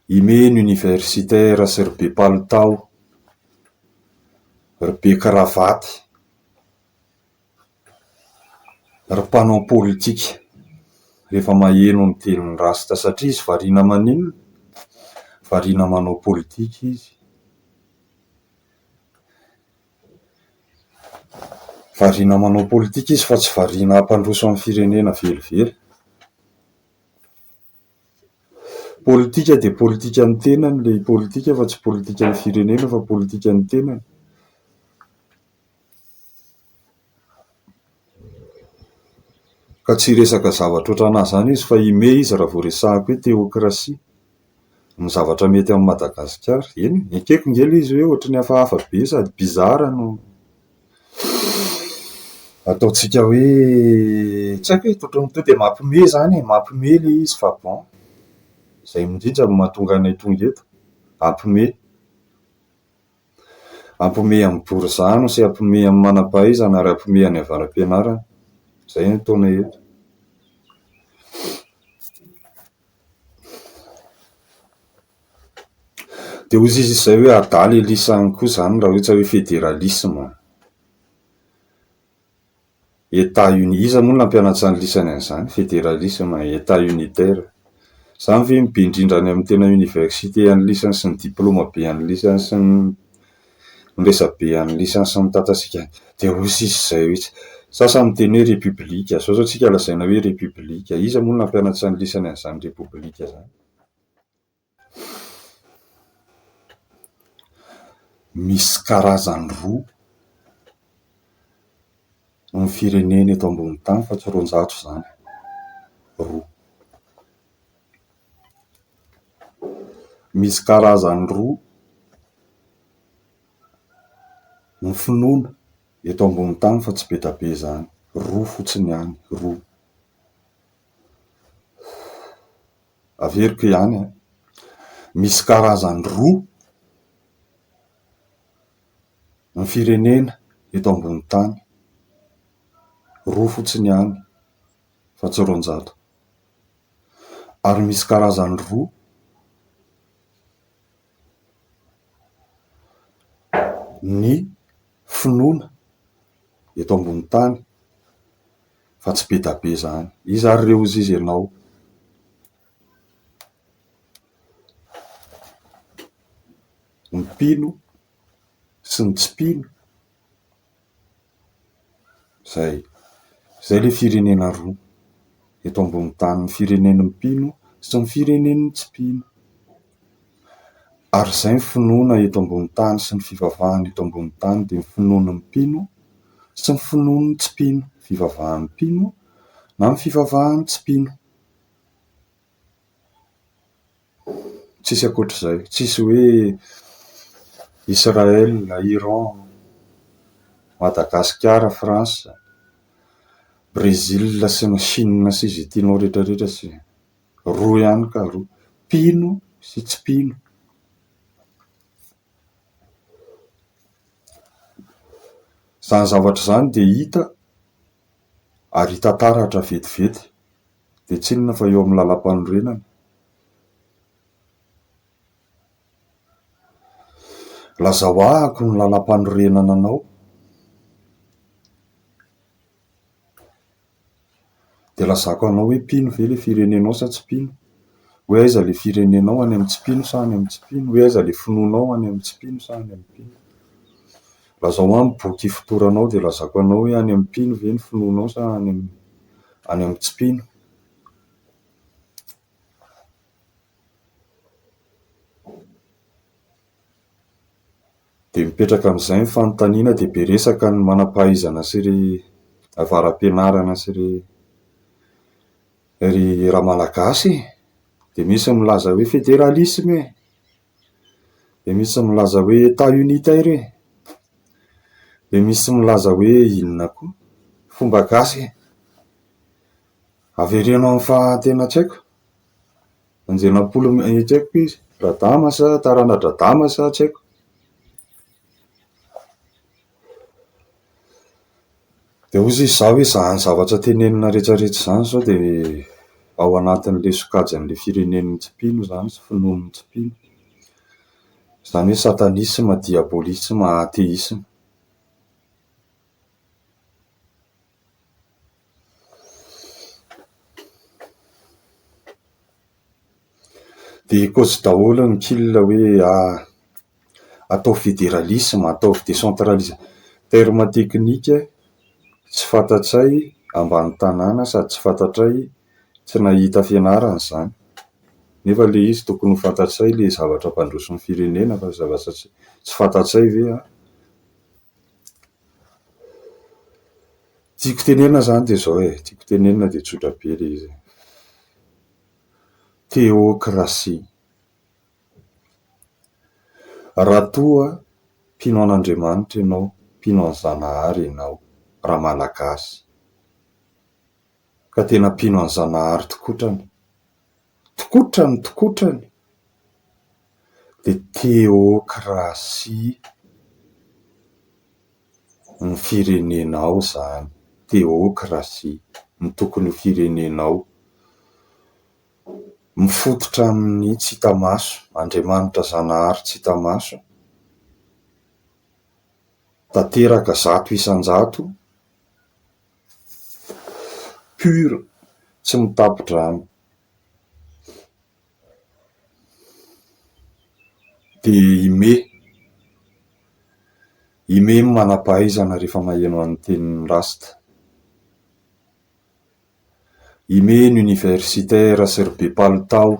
Imeno universitaire sy ry be palitao, ry be kravaty, ry mpanao politika rehefa maheno ny tenin'ny rasta satria izy variana maninona? Variana manao politika izy. Variana manao politika izy fa tsy variana hampandroso amin'ny firenena velively. Politika dia politika ny tenany ilay politika fa tsy politika ny firenena fa politika ny tenany. Ka tsy resaka zavatra ohatrana zany izy fa ime izy raha vao resahako hoe teokrasia, ny zavatra mety amin'ny Madagasikara. Eny, ekeko ngely izy hoe ohatry ny hafahafa be sady bizara no ataontsika hoe tsy haiko hoe tonga dia mampiomehy zany e, mampiomehy ilay izy fa bon, izay indrindra no mahatonga anay tonga eto, hampiomehy. Hampiomehy amin'ny borizano sy hampiomehy amin'ny manam-pahaizana ary hampiomehy any avy am-pianarana. Izay no ataonay eto. Dia hoy izy izay hoe adaly elisany koa zany raha ohatra hoe fédéralisme. État uni, iza moa nampianatra ny lisany an'izany? Fédéralisme, état unitaire. Izany ve be indrindra any amin'ny tena université any lisany sy ny diplôma be any lisany sy ny resabe any lisany sy ny tatatsika. Dia hoy izy izay hoe sasany miteny hoe république, sao sao tsika lazaina hoe république. Iza moa nampianatra ny lisany an'izany république zany? Misy karazany roa ny firenena eto ambony tany fa tsy roanjato zany. Roa. Misy karazany roa ny finoana eto ambony tany fa tsy be da be zany. Roa fotsiny ihany, roa. Averiko ihany a. Misy karazany roa ny firenena eto ambony tany. Roa fotsiny ihany fa tsy roanjato. Ary misy karazany roa ny finoana eto ambony tany fa tsy be da be zany. Iza ary reo hozy izy ianao? Ny mpino sy ny tsy mpino. Zay. Zay le firenena roa eto ambony tany, ny firenen'ny mpino sy ny firenen'ny tsy mpino. Ary zay ny finoana eto ambony tany sy ny fivavahana eto ambony tany dia ny finoan'ny mpino sy ny finoan'ny tsy mpino. Fivavahan'ny mpino na ny fivavahan'ny tsy mpino. Tsisy ankoatr'izay. Tsisy hoe Israël, Iran, Madagasikara, France, Brésil sy ny Chine sy izay tianao rehetrarehetra sy roa ihany ka roa. Mpino sy tsy mpino. Zany zavatra zany dia hita ary hita taratra vetivety dia tsy inona fa eo amin'ny lalam-panorenana. Lazao ahako ny lalam-panorenana anao dia lazako anao hoe mpino ve le firenenao sa tsy mpino? Hoe aiza le firenenao, any amin'ny tsy mpino sa any amin'ny tsy mpino? Hoe aiza le finoanao, any amin'ny tsy mpino sa any amin'ny mpino? Lazao amin'ny boky fitoranao dia lazako anao hoe any amin'ny mpino ve ny finoanao sa any amin'ny tsy mpino? Dia mipetraka amin'izay ny fanontaniana dia be resaka ny manam-pahaizana sy ry avaram-pianarana sy ry ra-malagasy. Dia misy milaza hoe fédéralisme e. Dia misy milaza hoe état unitaire e. Dia misy milaza hoe inona koa? Fomba gasy. Averenao amin'ny fahatena tsy haiko. Anjerimapolo tsy haiko izy. Radama sa Taranadradama sa tsy haiko. Dia hoy izy izao hoe izany zavatra tenenina rehetrarehetra izany sao dia ao anatin'le sokajan'le firenen'ny tsipino zany sy finoan'ny tsipino. Zany hoe satanisme, diabolisme, athéisme. De cause daholo ny killa hoe atao fédéralisme, atao décentralisme. Terme teknika tsy fantatsay ambany tanàna sady tsy fantatsay tsy nahita fianarana zany. Nefa le izy tokony ho fantatsay le zavatra mpandroso ny firenena fa zavatra tsy fantatsay ve a? Tiako tenena zany de zao tiako tenena de tsotra be le izy. Théocratie. Raha toa mpino an'Andriamanitra ianao, mpino an'i Zanahary ianao, raha malagasy, ka tena mpino an'i Zanahary tokotrany, de théocratie ny firenenao zany. Théocratie ny tokony ho firenenao. Mifototra amin'ny tsy hita maso, Andriamanitra Zanahary tsy hita maso, tanteraka 100 isan-jato, pur, tsy mitapo-drano. De ime manam-pahaizana rehefa maheno amin'ny tenin'ny rasta. Ime ny universitaire sy ry be palitao,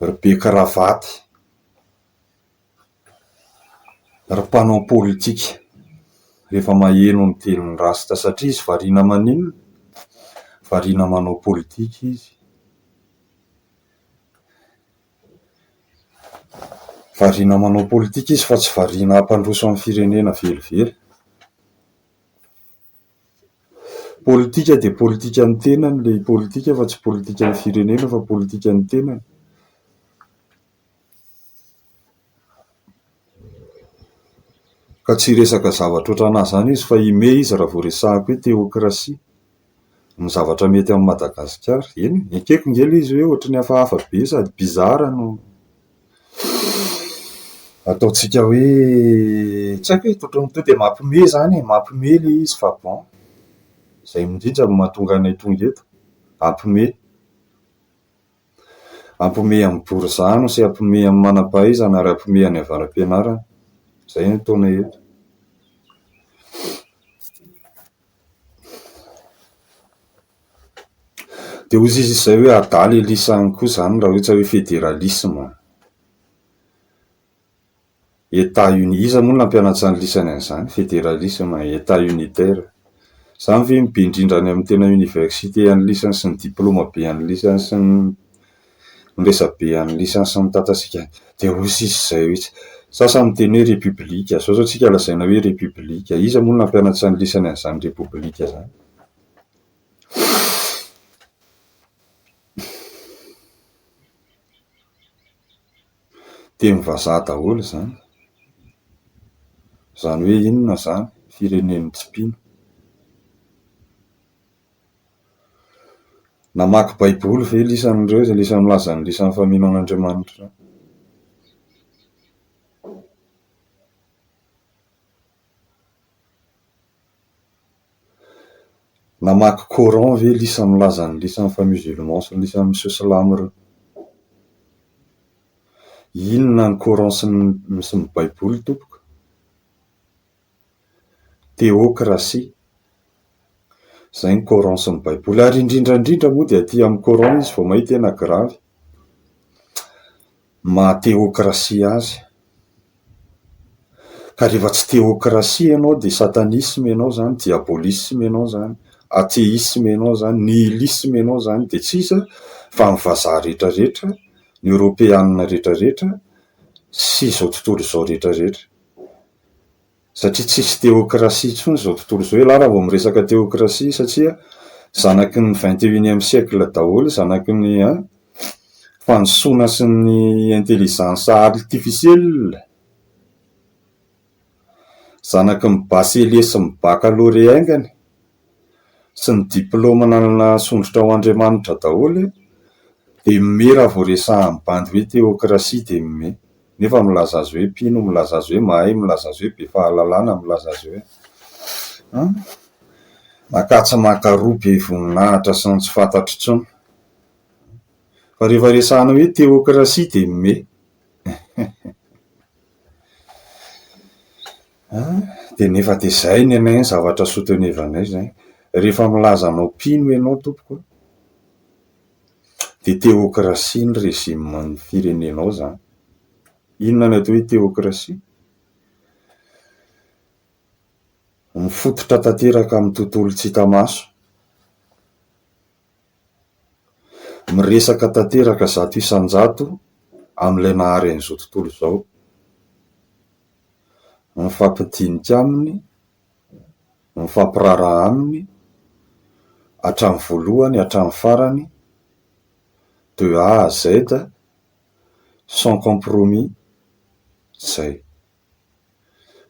ry be kravaty, ry mpanao politika rehefa maheno ny tenin'ny rasta satria izy variana maninona? Variana manao politika izy. Variana manao politika izy fa tsy variana hampandroso amin'ny firenena velively. Politika de politika ny tenany le politika fa tsy politika ny firenena fa politika ny tenany. Ka tsy resaka zavatra ohatrana zany izy fa ime izy raha vao resahako hoe théocratie, ny zavatra mety amin'ny Madagasikara. Eny, ekeko ngely izy hoe ohatry ny hafahafa be sady bizara no ataotsika hoe tsy haiko hoe totrony de mampime zany mampime le izy fa bon. Zay indrindra no mahatonga anay tonga eto. Ampime amin'ny borizano sy ampime amin'ny manam-pahaizana ary ampime any avaram-pianarana. Zay no ataonay eto. De hozy izy izay hoe adaly elisany koa zany raha ohatra hoe fédéralisme. État-uni, iza moa nampianatra ny lisany an'izany? Fédéralisme, état unitaire. Zany ve be indrindra any amin'ny tena université any lisany sy ny diplôma be any lisany sy ny resabe any lisany sy ny tatasika. De hozy izy izay hoe sasany miteny hoe république, sao zao tsika lazaina hoe république. Iza moa nampianatra ny lisany an'izany république zany? Teny vazaha daholo zany. Zany hoe inona zany? Firenen'ny tsipino. Namaky baiboly ve lisan'ireo izay lisan'ny milaza ny lisan'ny famino an'Andriamanitra? Namaky Coran ve lisan'ny milaza ny lisan'ny fa-musulman sy ny lisan'ny misosilamo ireo? Inona ny Coran sy ny baiboly tompoko? Théocratie. Zay ny Coran sy ny baiboly. Ary indrindra moa dia aty amin'ny Coran izy vao mahita tena gravy. Maha-théocratie azy. Ka rehefa tsy théocratie ianao dia satanisme ianao zany, diabolisme ianao zany, athéisme ianao zany, nihilisme ianao zany, dia tsisa fa ny vazaha rehetrarehetra, ny Européanina rehetrarehetra sy izao tontolo izao rehetrarehetra. Satria tsisy théocratie intsony izao tontolo izao. Raha vao miresaka théocratie satria zanaky ny 21e siècle daholo, zanaky ny fandrosoana sy ny intelligence artificielle, zanaky ny bachelor sy ny baccalauréat aingany, sy ny diplôma nanana sondrotra ao Andriamanitra daholo dia mime raha vao resaha bandy hoe teokrasia dia mime. Nefa milaza azy hoe mpino, milaza azy hoe mahay, milaza azy hoe be fahalalana, milaza azy hoe makatsa makaroa be voninahitra sy ny tsy fantatry intsony. Fa rehefa resahana hoe teokrasia dia mime. Dia nefa dia izay ny anay ny zavatra sotenevanay zay. Rehefa milaza anao mpino ianao tompoko dia teokrasia ny rezimen'ny firenenao zany. Inona ny atao hoe teokrasia? Mifototra tanteraka amin'ny tontolo tsy hita maso, miresaka tanteraka zato isan-jato amin'ilay nahary an'izao tontolo izao, mifampidinika aminy, mifampirara aminy, hatramin'ny voalohany, hatramin'ny farany, de A à Z, sans compromis, zay.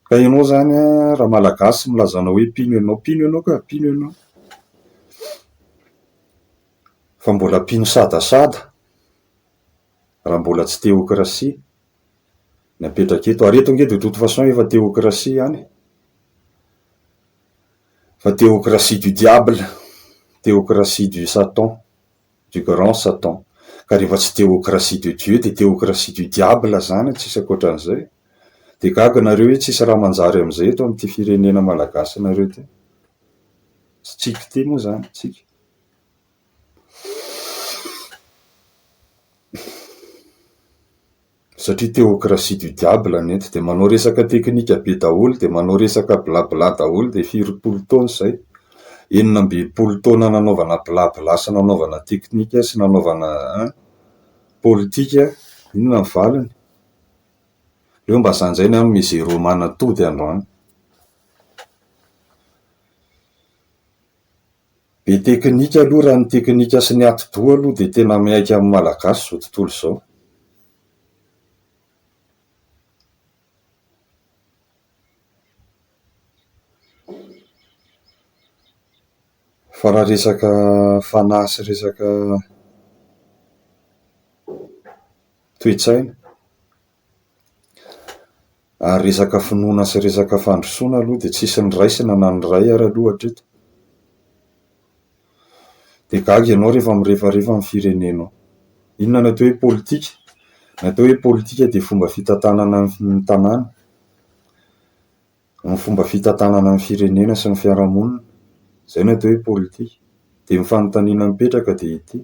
Ka ianao zany raha malagasy milazanao hoe mpino ianao, mpino ianao ka, mpino ianao. Fa mbola mpino sadasada, raha mbola tsy teokrasia, ny apetraka eto. Ary eto ange de toute façon efa teokrasia ihany. Fa théocratie du diable, théocratie du Satan, du grand Satan. Ka rehefa tsy théocratie de Dieu dia théocratie du diable zany, tsisy ankoatran'izay. Dia gaga nareo hoe tsisy raha manjary amin'izay eto amin'ity firenena malagasy nareo ty. Tsy tsika ty moa zany, tsika. Satria théocratie du diable neto dia manao resaka teknika be daholo, dia manao resaka blabla daholo, dia firy-polo taona izay. 19 taona nanaovana blabla sy nanaovana teknika sy nanaovana politika, inona ny valiny? Leo mba sanjay ny amin'ny zéro manatody androany. Be teknika aloha raha ny teknika sy ny ati-doha aloha dia tena miaika amin'ny malagasy zao tontolo izao. Fa raha resaka fanahy sy resaka toe-tsaina, ary resaka finoana sy resaka fandrosoana aloha dia tsisy ny raisina na ny ray ary aloha hatreto. Dia gaga ianao rehefa mirefarefa amin'ny firenenao. Inona ny atao hoe politika? Ny atao hoe politika dia fomba fitantanana ny tanàna, ny fomba fitantanana ny firenena sy ny fiarahamonina. Zay ny atao hoe politika. Dia ny fanontaniana mipetraka dia ity: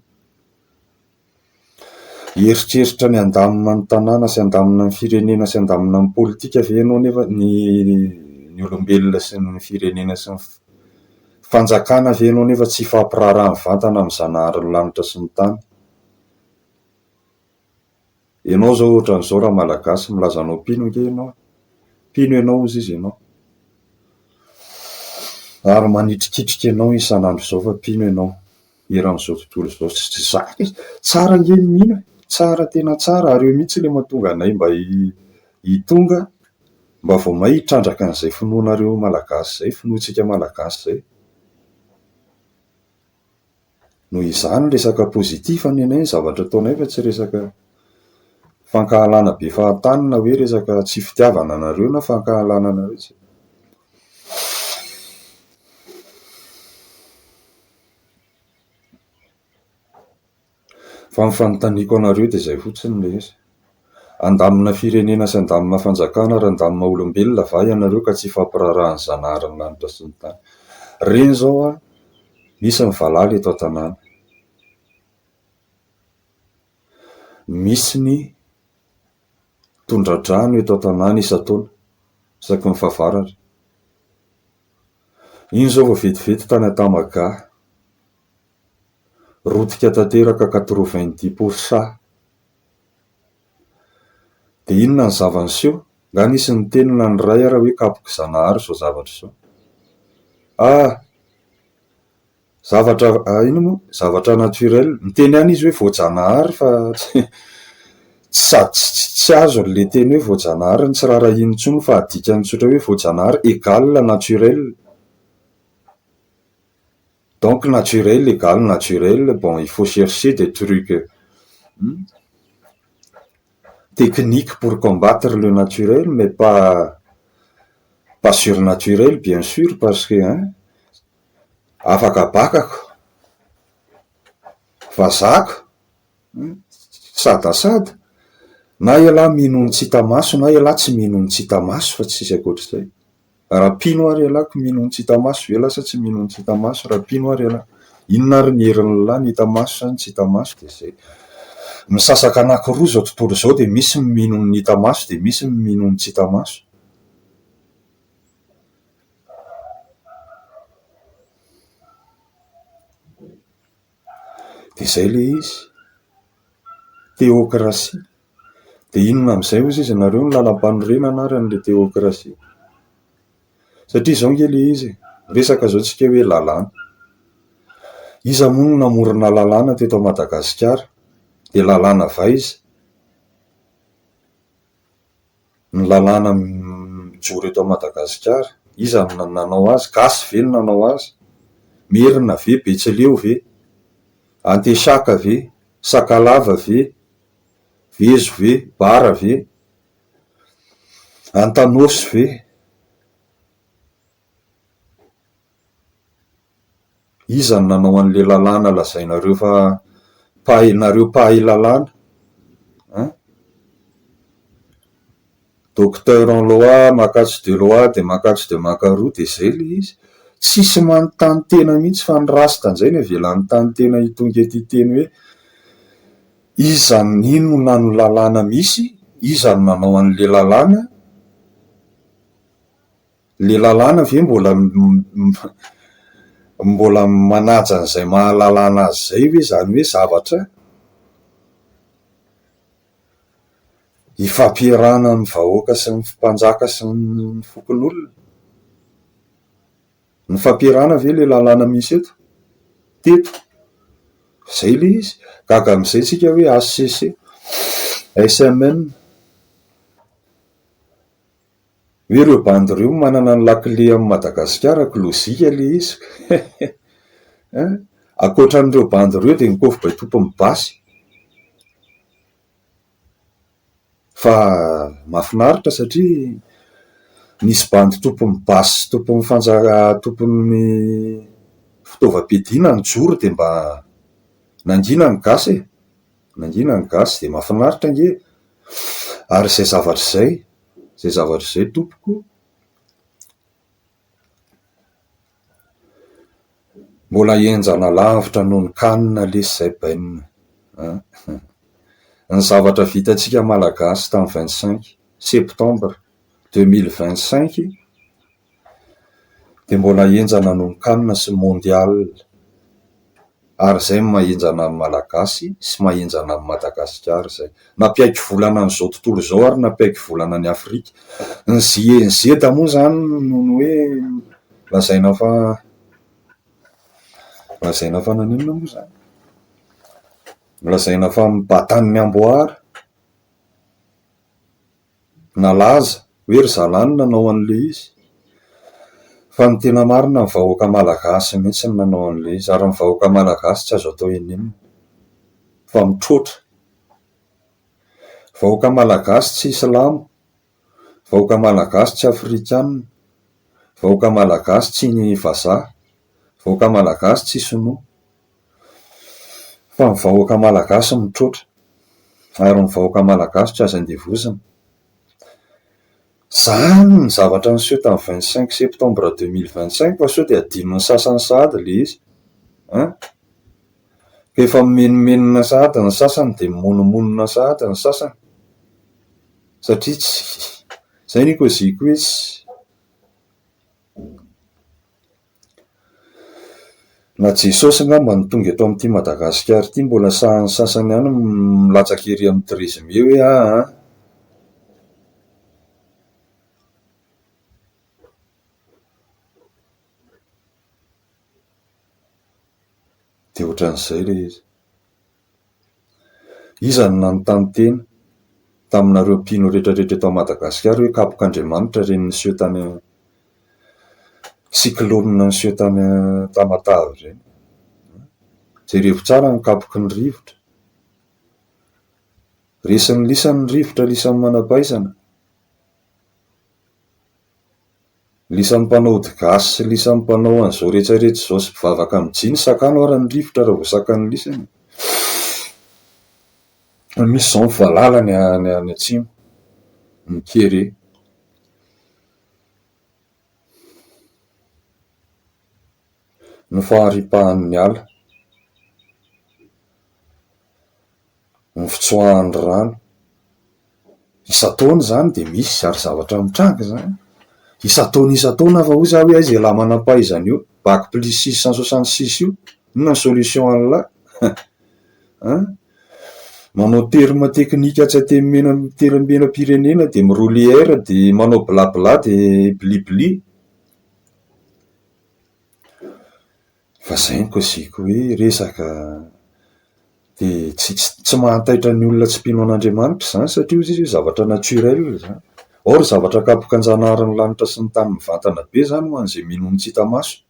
hieritreritra ny andamina ny tanàna sy andamina ny firenena sy andamina ny politika ve ianao nefa ny olombelona sy ny firenena sy ny fanjakana ve ianao nefa tsy fampiraraha ny vantana amin'ny zanahary ny lanitra sy ny tany? Ianao zao ohatran'izao raha malagasy milazanao mpino ange ianao. Mpino ianao ozy izy ianao. Ary manitrikitrika ianao isan'andro izao fa mpino ianao eran'izao tontolo izao. Tsara ange ny mino, tsara tena tsara. Ary eo mihitsy ilay mahatonga anay mba hitonga mba vao may hitrandraka an'izay finoanareo malagasy izay, finoantsika malagasy izay. Noho izany resaka pozitiva ny anay ny zavatra ataonay fa tsy resaka fankahalana be fahatany na hoe resaka tsy fitiavana anareo na fankahalana anareo. Fa ny fanontaniako anareo dia izay fotsiny ilay izy. Andamina firenena sy andamina fanjakana ary andamina olombelona va ianareo ka tsy fampiraraha ny zanahary ny lanitra sy ny tany? Reny zao misy ny valala eto an-tanàna, misy ny tondra-drano eto an-tanàna isan-taona isaky ny fahavaratra. Iny zao vao vetivety tany Antamagaha, rotika tanteraka 90%. Dia inona ny zava-niseho? Nga nisy ny tenina ny ray ara hoe kapoky zanahary zao zavatra izao. Zavatra naturel. Miteny ihany izy hoe voajanahary fa tsy azo le teny hoe voajanahary, ny tsy rara iny intsony fa adikany tsotra hoe voajanahary égale naturel. Donc naturel égale naturel. Bon, il faut chercher des trucs techniques pour combattre le naturel, mais pas surnaturel, bien sûr, parce que afaka bakako, vazaka, sadasada, na ialahy mino ny tsy hita maso, na ialahy tsy mino ny tsy hita maso, fa tsisy ankoatr'izay. Rapino ary ialahko mino ny tsy hita maso ve lasa tsy mino ny tsy hita maso, rapino ary ialahy. Inona ary ny herin'ny lalahy, ny hita maso zany tsy hita maso, de zay. Misasaka anankiroa zao tontolo zao, de misy mino ny hita maso, de misy mino ny tsy hita maso. De zay le izy. Théocratie. De inona am'izay ozy izy nareo ny lalam-panorenana anaran'le théocratie. Satria zao nge le izy, resaka zao tsika hoe lalàna. Iza moa no namorona lalàna teto Madagasikara? De lalàna vaiza. Ny lalàna mijoro eto Madagasikara, iza no nanao azy? Gasy ve no nanao azy? Merina ve? Betsileo ve? Antesaka ve? Sakalava ve? Vezo ve? Bara ve? Antanosy ve? Iza no nanao an'le lalàna lazainareo fa pahay lalàna? Docteur en loi, Makatsy de loi, de Makatsy de Makarou, de zay le izy. Tsisy manontany tena mihitsy fa ny rasin-tanzay ny avelan'ny tany tena hitonga ety teny hoe iza nino nano lalàna misy, iza no nanao an'le lalàna. Le lalàna ve mbola manaja an'izay mahalalàna azy zay hoe zany hoe zavatra ifampiarahana amin'ny vahoaka sy ny mpanjaka sy ny fokon'olona. Ny fampiarahana ve le lalàna misy eto? Teto. Zay le izy. Gaga am'izay tsika hoe HCC, SMN. Hoe reo bandy reo manana ny lakile amin'ny Madagasikara, lozika le izy. Akoatran'ireo bandy reo de ny Kovy Baitopo mibasy. Fa mahafinaritra satria nisy bandy tompony basy sy tompony fanjaka, tompony fitaovam-piadiana nijoro de mba nangina ny gasy e. Nangina ny gasy de mahafinaritra nge. Ary zay zavatra zay tompoko. Mbola enjana lavitra noho ny kanina lesy zay bainina. Ny zavatra vitantsika malagasy tamin'ny 25 septembre 2025 de mbola enjana noho ny kanina sy mondial. Ary zay mahenjana amin'ny malagasy sy mahenjana amin'ny Madagasikara zay. Napiaiky volana an'izao tontolo zao ary napiaiky volana ny Afrika. Ny zeda moa zany noho ny hoe lazaina fa nanino moa zany? Lazaina fa mibatan'ny amboara. Nalaza hoe ry zalany nanao an'le izy. Fa ny tena marina ny vahoaka malagasy mihitsy ny nanao an'le izy. Ary ny vahoaka malagasy tsy azo atao inona fa mitrotra. Vahoaka malagasy tsy islamo, vahoaka malagasy tsy afrikanina, vahoaka malagasy tsy ny vazaha, vahoaka malagasy tsy sinoa, fa ny vahoaka malagasy mitrotra. Ary ny vahoaka malagasy tsy azo andevozana. Zany ny zavatra niseho tamin'ny 25 septembre 2025 fa sao de adinon'ny sasany sahady le izy. Ka efa mimenomenona sahady ny sasany de mimonomonona sahady ny sasany. Satria tsy zay ny koziko hoe na Jesosy ngamba ny tonga eto amin'ity Madagasikara ity mbola sahan'ny sasany ihany milatsaky ery amin'ny tourisme hoe de ohatran'izay le izy. Iza no nanontany tena taminareo mpino rehetrarehetra eto Madagasikara hoe kapok'Andriamanitra reny niseho tany cyclone niseho tany Tamatave reny. Zay revo tsara nikapoky ny rivotra. Resin'ny lisan'ny rivotra lisan'ny manampaisana. Lisan'ny mpanao digasy sy lisan'ny mpanao an'izao rehetrarehetra izao sy mpivavaka amin'ny jiny sakano ara ny rivotra raha vao sakan'ny lisany. Misy izao ny Valala ny atsimo, ny Kere. Ny faharipahan'ny ala, ny fitsoahan'ny rano. Isa-taona zany dia misy ary zavatra mitranga zany. Isa-taona fa hoy za hoe aiza lahy manampaizana io, bac plus 666 io, inona ny solution an'lahy? Manao terme teknika tsy aterimena-pirenena dia mirolière dia manao blabla dia blibli. Fa zay ny koziko hoe resaka dia tsy mahantaitra ny olona tsy mpino an'Andriamanitra zany satria izy zavatra naturel zany. Or zavatra kapoka an-janaharin'ny lanitra sy ny tany mivantana be zany ho an'izay mino ny tsy hita maso.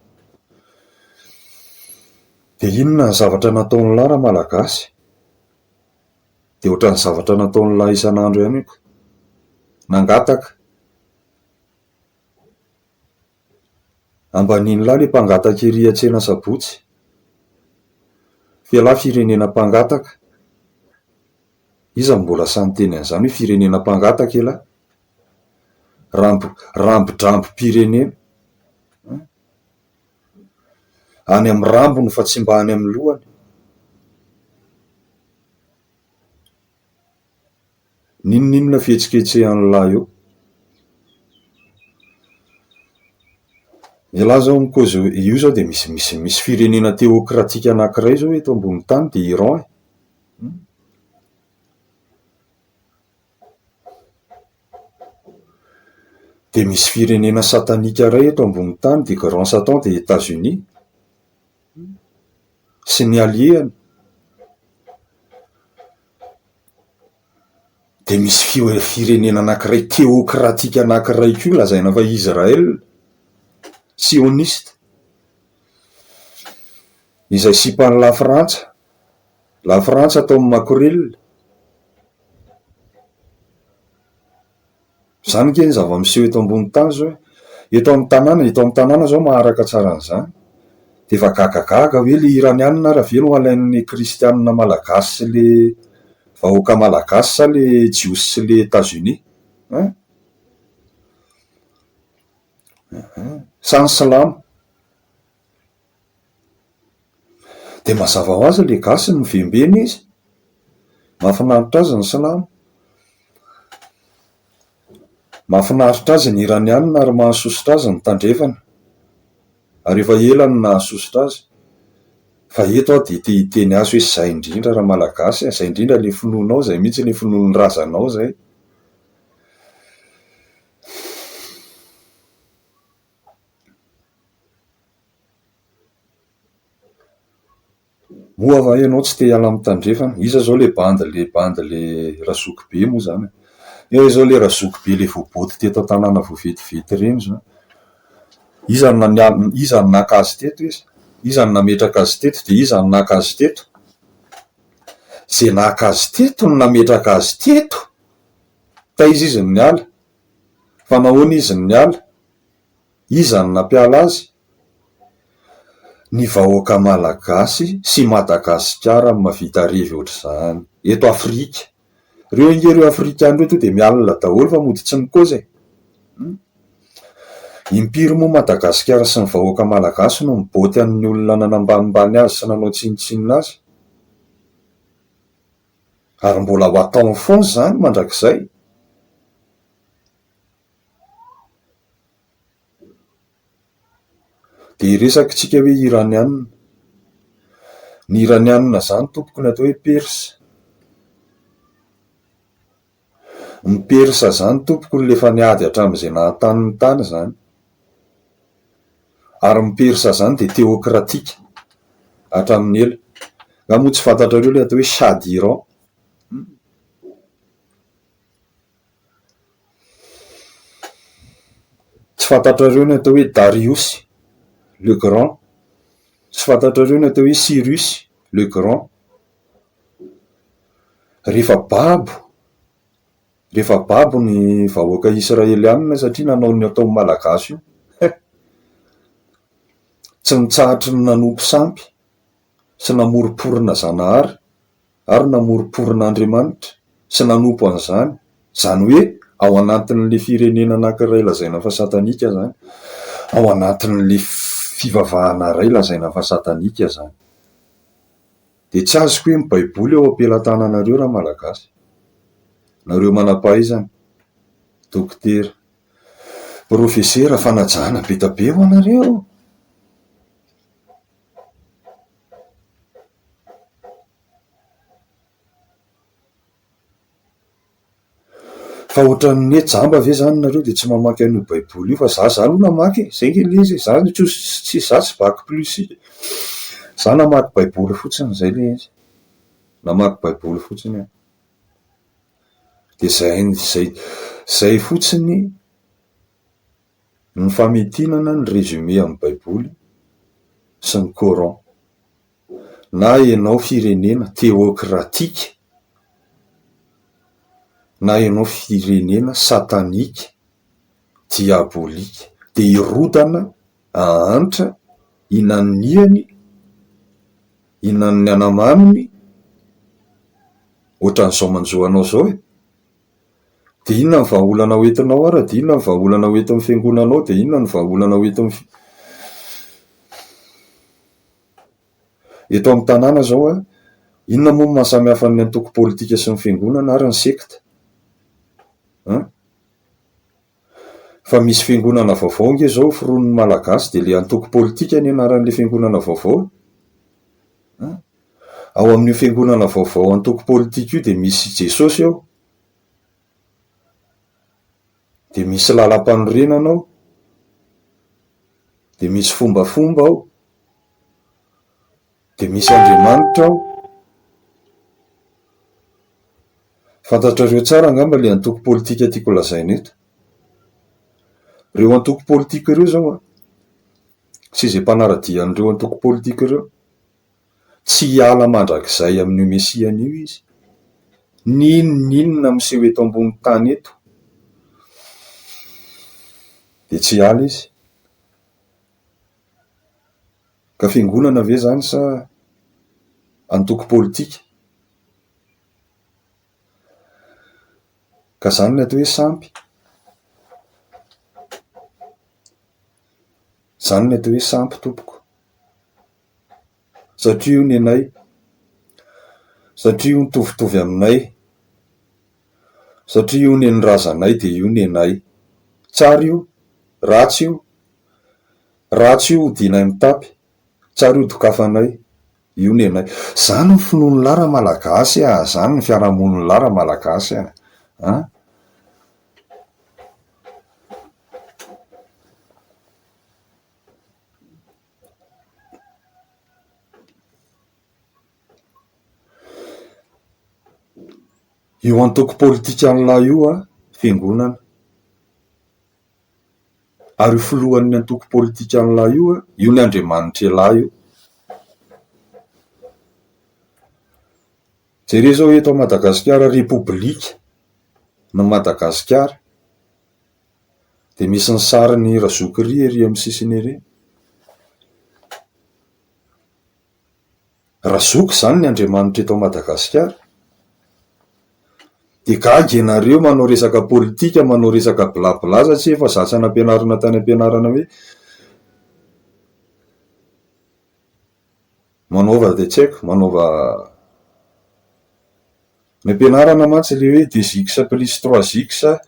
Dia inona ny zavatra nataon'ny lahy raha malagasy? Dia ohatran'ny zavatra nataon'ny lahy isan'andro ihany ko. Nangataka. Ambaniny lahy ilay mpangataka ery an-tsena Sabotsy. Fialahy firenena mpangataka. Iza mbola samy teny an'izany hoe firenena mpangataka ilahy? Rambodrambo-pirenena. Any amin'ny rambony fa tsy mba any amin'ny lohany. Ninon'inona fihetsiketsehan'ny lahy eo? Ilahy zao mikozy io zao dia misy firenena teokratika anankiray zao eto ambony tany dia Iran. Dia misy firenena satanika iray eto ambony tany dia Grand Satan dia États-Unis sy ny alliéany. Dia misy firenena anankiray teokratika anankiray koa lazaina fa Israel, sioniste, izay sipan'ny La Frantsa. La Frantsa atao amin'ny Makorel. Zany ke ny zava-miseho eto ambony tany zao. Eto amin'ny tanàna zao maharaka tsara an'izany. Dia efa gagagaga hoe ilay iranianina raha ve no alain'ny kristianina malagasy sy ilay vahoaka malagasy sa ilay jiosy sy ilay États-Unis? Sa ny silamo? Dia mazava ho azy ilay gasy ny mivembena izy. Mahafinaritra azy ny silamo. Mahafinaritra azy ny iranianina ary mahasositra azy ny tandrefana. Ary efa ela no nahasositra azy. Fa eto aho dia hiteny azy hoe izay indrindra raha malagasy, izay indrindra ilay finoanao, izay mihitsy ilay finoan'ny razanao izay. Moa va ianao tsy te hiala amin'ny tandrefana? Iza zao ilay bandy razoky be moa zany. Eo zao ilay razoky be ilay voaboty teto an-tanàna voavetivety ireny zao. Iza ny naka azy teto izy? Iza ny nametraka azy teto dia iza ny naka azy teto? Izay naka azy teto ny nametraka azy teto. Taiza izy ny ala? Fa nahoana izy ny ala? Iza ny nampiala azy? Ny vahoaka malagasy sy Madagasikara mahavita rivo ohatr'izany. Eto Afrika. Ireo Afrikana ireo to dia mialina daholo fa mody tsy mikôza. Impiry moa Madagasikara sy ny vahoaka malagasy no miboty amin'ny olona nanambanimbany azy sy nanao tsinitsinina azy. Ary mbola ho ataony foana zany mandrakizay. Dia resakitsika hoe iranianina. Ny iranianina zany tompoko ny atao hoe Persa. Ny Persa zany tompoko ny lefa niady hatramin'izay nahatan'ny tany zany. Ary ny Persa zany dia teokratika hatramin'ny ela. Nga moa tsy fantatrareo ilay atao hoe Shah d'Iran. Tsy fantatrareo ny atao hoe Darius le Grand. Tsy fantatrareo ny atao hoe Cyrus le grand. Rehefa babo ny vahoaka Israelianina satria nanao ny atao malagasy io. Tsy nitsahatry ny nanompo sampy sy namoriporina Zanahary ary namoriporin'Andriamanitra sy nanompo an'izany. Zany hoe ao anatin'le firenena anankiray lazaina fa satanika zany, ao anatin'le fivavahana ray lazaina fa satanika zany. De tsy azoko hoe ny baiboly eo ampelantananareo raha malagasy. Nareo manam-pahaizana, dokotera, profesera, fanajana be da be ho anareo. Fa ohatran'ny hoe jamba ve zany nareo de tsy mamaky an'io baiboly io, fa za aloha namaky, zay nge le izy, za tsy za tsy bac plus, za namaky baiboly fotsiny, zay le izy, namaky baiboly fotsiny. De zay fotsiny ny fametinana ny résumé amin'ny baiboly sy ny Coran. Na ianao firenena théocratique, na ianao firenena satanika, diabolika, de irodana ahantra inanniany, inan'ny anamaniny, ohatran'izao manjoanao zao e. De inona ny vahaolana hoentinao ara, de inona ny vahaolana hoentin'ny fiangonanao, de inona ny vahaolana hoentin'ny eto amin'ny tanàna zao a, inona moa mahasamy hafa ny antoko politika sy ny fiangonana ary ny sekta? Fa misy fiangonana vaovao nge zao firon'ny malagasy, de le antoko politika ny anaran'le fiangonana vaovao. Ao amin'io fiangonana vaovao antoko politika io de misy Jesosy ao, de misy lalam-panorenana ao, de misy fombafomba ao, de misy Andriamanitra ao. Fantatrareo tsara angamba le antoko politika tiako lazaina eto. Reo antoko politika reo zao a, sy izay mpanaradian'ireo antoko politika reo, tsy hiala mandrakizay amin'io mesian'io izy. Ninona miseho eto ambony tany eto, de tsy hiala izy. Ka fiangonana ve zany sa antoko politika? Ka zany ny atao hoe sampy. Zany ny atao hoe sampy tompoko. Satria io nenay, satria io mitovitovy aminay, satria io nenrazanay de io nenay. Tsara io, ratsy io, ratsy io dinay mitapy, tsara io dokafanay, io nenay. Zany ny finoan'ny lara malagasy a, zany ny fiarahamoniny lara malagasy a. Io antoko politika an'lahy io a, fiangonana. Ary io filohan'ny antoko politika an'lahy io a, io ny Andriamanitra lahy io. Jereo zao eto Madagasikara, Repoblika na Madagasikara, de misy ny sarin'ny Razokiria ery amin'ny sisiny ery. Razoky zany ny Andriamanitra eto Madagasikara. De gaga ianareo manao resaka politika, manao resaka blabla, satria efa zatsy anam-pianarana tany am-pianarana hoe manaova de tsy haiko, manaova ny ampianarana mantsy le hoe 2x plus 3x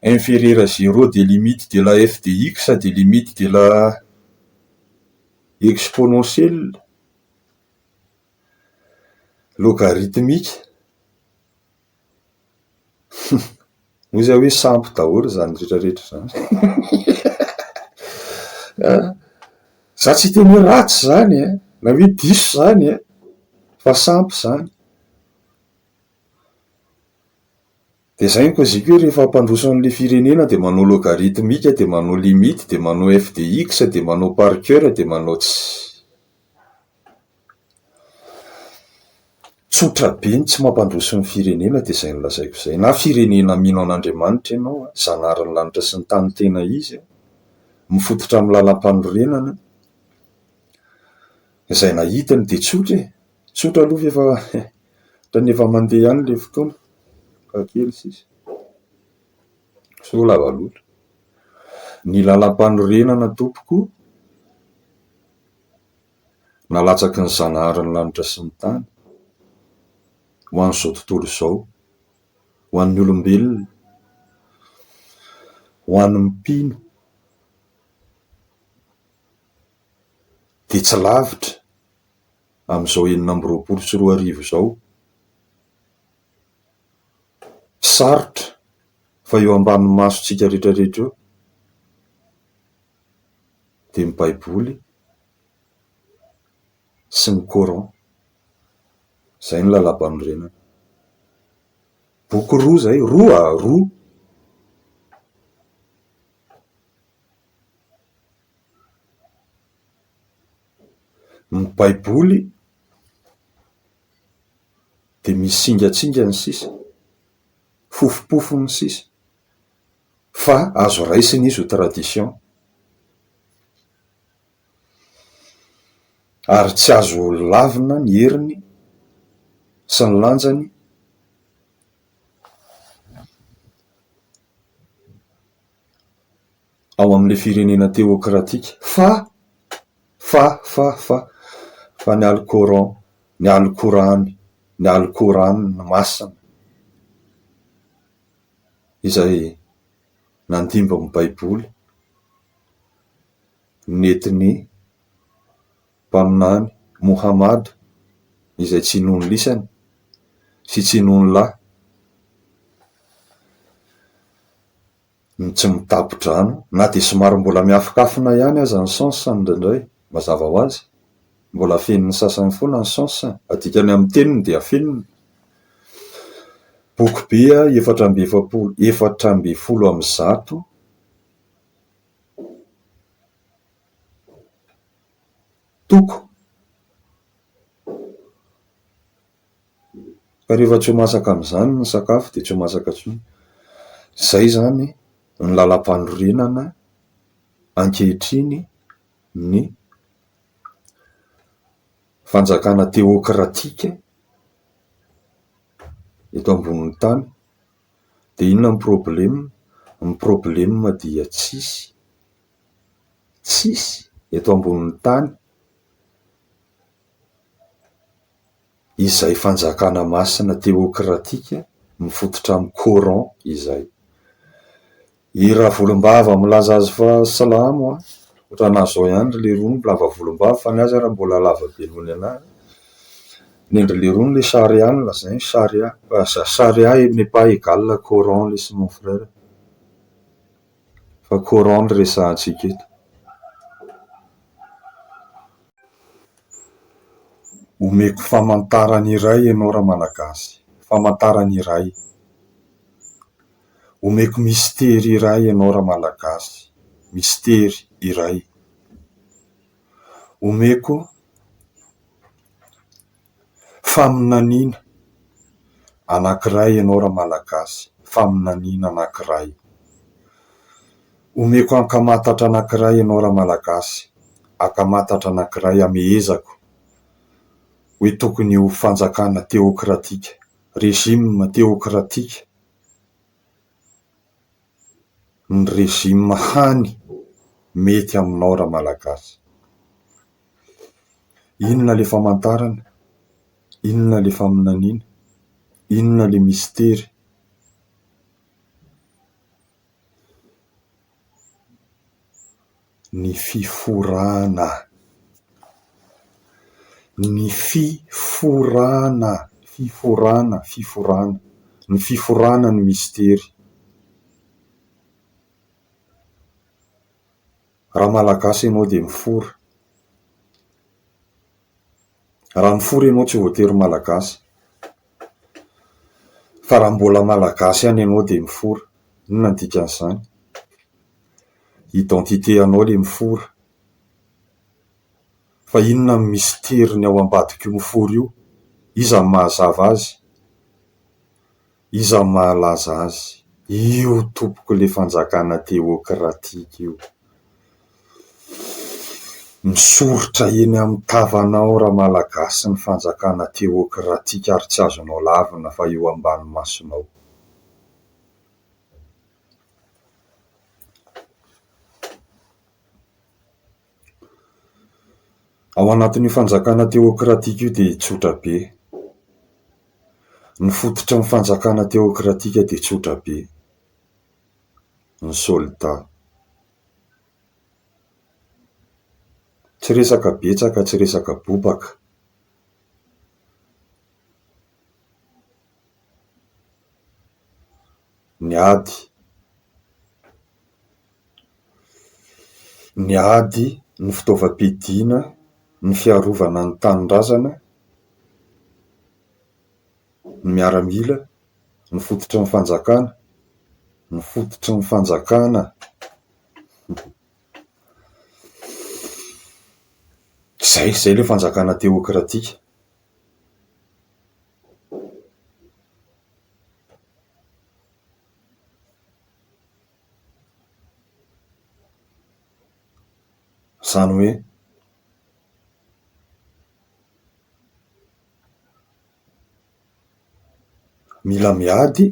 inférieur à 0 de limite de la f de x de limite de la exponentielle logarithmique. Hoy zay hoe sampy daholo zany rehetrarehetra zany. Za tsy teny hoe ratsy zany a, na hoe diso zany a, fa sampy zany. De zay koa izy koa rehefa mpandroso an'le firenena de manao logarithmique, de manao limite, de manao f de x, de manao par cœur, de manao tsotra be ny tsy mampandroso ny firenena dia izay nolazaiko izay. Na firenena mino an'Andriamanitra ianao, zanarin'ny lanitra sy ny tany tena izy, mifototra amin'ny lalam-panorenana, izay nahitany dia tsotra e. Tsotra aloha efa rehefa mandeha ihany ilay fotoana ka kely sisa. So lava loatra. Ny lalam-panorenana tompoko nalatsaky ny zanarin'ny lanitra sy ny tany ho an'izao tontolo izao, ho an'ny olombelona, ho an'ny mpino, dia tsy lavitra amin'izao 2024 izao. Sarotra fa eo ambanin'ny masontsika rehetrarehetra eo dia ny Baiboly sy ny Coran. Izay ny lalam-panorenana. Boky roa zay, roa. Ny Baiboly dia misy singatsingany sisa, fofopofony sisa, fa azo raisiny izy ho tradition. Ary tsy azo lavina ny heriny sy ny lanjany ao amin'ilay firenena teokratika fa ny Alcoran, ny Alcorany, ny Alcorane ny masina izay nandimba amin'ny Baiboly nentin'ny mpaminany Mohamady izay tsy nohony lisany sy tsy nohony lahy, ny tsy mitapo-drano, na dia somary mbola miafokafona ihany aza ny sensany indraindray mazava ho azy, mbola feniny sasany foana ny sensany, adikany amin'ny teniny dia feniny. Boky be 410 toko. Fa rehefa tsy ho masaka amin'izany ny sakafo dia tsy ho masaka intsony. Izay zany ny lalam-panorenana ankehitriny ny fanjakana teokratika eto ambonin'ny tany. Dia inona ny problema? Ny problema dia tsisy eto ambonin'ny tany izay fanjakana masina teokratika mifototra amin'ny Coran izay. I raha volombava milaza azy fa salamo ohatran'azao ihany le rony lava volombava, fa ny azy raha mbola lava be noho ny anahy. Nendry le rony le charia no lazainy, charia n'est pas égal Coran lesy mon frère. Fa Coran no resahantsika eto. Omeko famantarana iray ianao raha malagasy, famantarana iray. Omeko mistera iray ianao raha malagasy, mistera iray. Omeko faminaniana anankiray ianao raha malagasy, faminaniana anankiray. Omeko ankamatatra anankiray ianao raha malagasy, ankamatatra anankiray amehezako hoe tokony ho fanjakana teokratika, rejima teokratika, ny rejima hany mety aminao raha malagasy. Inona le famantarana? Inona le faminaniana? Inona le mistera? Ny fiforana. Ny fiforana. Ny fiforana ny mistery. Raha malagasy ianao dia mifora. Raha mifora ianao tsy voatery malagasy. Fa raha mbola malagasy ihany ianao dia mifora. Inona ny dikan'izany? Identité anao le mifora. Fa inona ny misteriny ao ambadika io mifora io? Iza ny mahazava azy, iza ny mahalaza azy. Io tompoko le fanjakana teokratika io. Misorotra eny amin'ny tavanao raha malagasy ny fanjakana teokratika ary tsy azonao lavina fa eo ambany masonao. Ao anatin'io fanjakana teokratika io dia tsotra be. Ny fototra ny fanjakana teokratika dia tsotra be. Ny soldat. Tsy resaka betsaka, tsy resaka bobaka. Ny ady. Ny ady, ny fitaovam-piadiana, ny fiarovana ny tanindrazana, ny miaramila, ny fototra ny fanjakana, ny fototra ny fanjakana. Zay le fanjakana teokratika. Zany hoe mila miady,